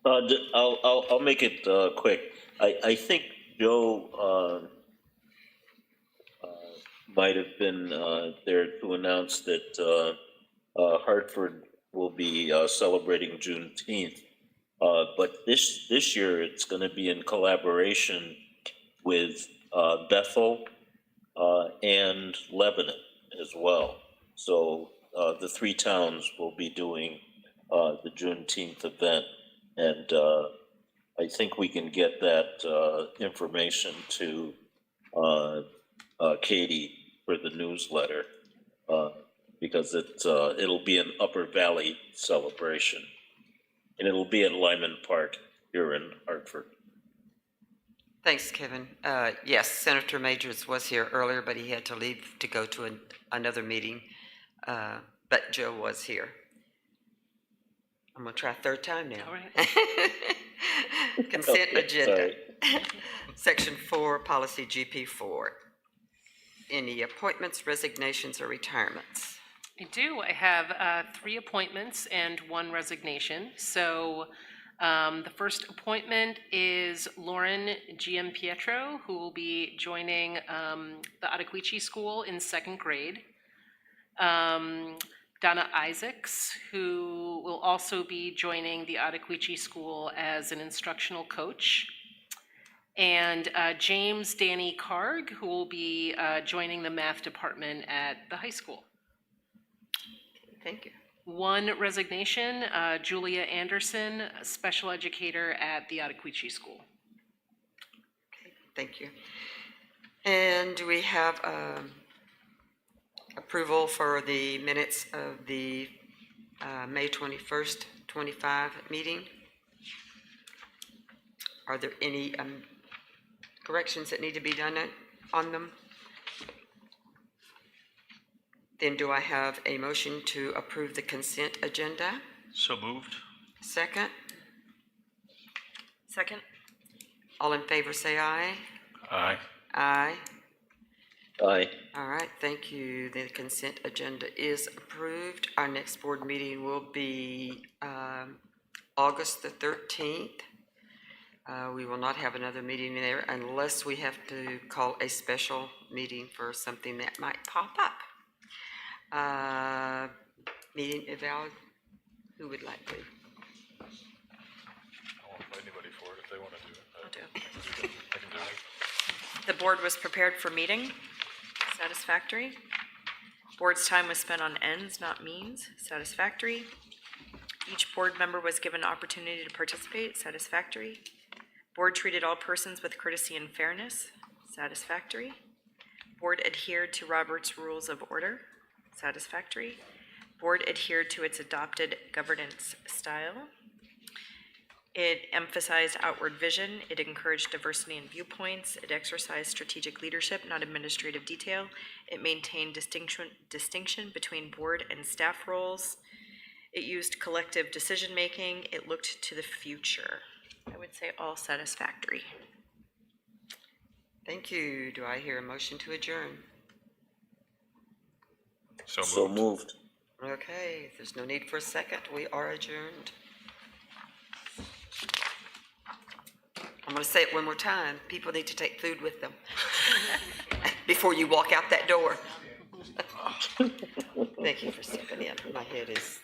I'll make it quick. I think Joe might have been there to announce that Hartford will be celebrating Juneteenth. But this year it's going to be in collaboration with Bethel and Lebanon as well. So the 3 towns will be doing the Juneteenth event, and I think we can get that information to Caty for the newsletter, because it'll be an Upper Valley celebration. and it'll be at Lyman Park here in Hartford. Thanks, Kevin. Yes, Senator Majors was here earlier, but he had to leave to go to another meeting. But Joe was here. I'm gonna try a third time now. All right. Consent Okay, agenda. sorry. Section 4, policy GP4. Any appointments, resignations, or retirements? I do. I have 3 appointments and 1 resignation. So the first appointment is Lauren Giampietro, who will be joining the Adequici School in 2nd grade. Donna Isaacs, who will also be joining the Adequici School as an instructional coach. And James Danny Karg, who will be joining the math department at the high school. Thank you. 1 resignation, Julia Anderson, special educator at the Adequici School. Thank you. And do we have approval for the minutes of the May 21st, 25 meeting? Are there any corrections that need to be done on them? Then do I have a motion to approve the consent agenda? So moved. Second? Second? All in favor say aye. Aye. Aye. Aye. All right, thank you. The consent agenda is approved. Our next board meeting will be August the 13th. We will not have another meeting there unless we have to call a special meeting for something that might pop up. Meeting eval, who would like to? I won't invite anybody for it if they want to do it. I'll do it. I can do it. The board was prepared for meeting, satisfactory. Board's time was spent on ends, not means, satisfactory. Each board member was given an opportunity to participate, satisfactory. Board treated all persons with courtesy and fairness, satisfactory. Board adhered to Robert's Rules of Order, satisfactory. Board adhered to its adopted governance style. It emphasized outward vision. It encouraged diversity in viewpoints. It exercised strategic leadership, not administrative detail. It maintained distinction between board and staff roles. It used collective decision-making. It looked to the future. I would say all satisfactory. Thank you. Do I hear a motion to adjourn? So moved. Okay, if there's no need for a second, we are adjourned. I'm going to say it one more time. People need to take food with them before you walk out that door. Thank you for stepping in. My head is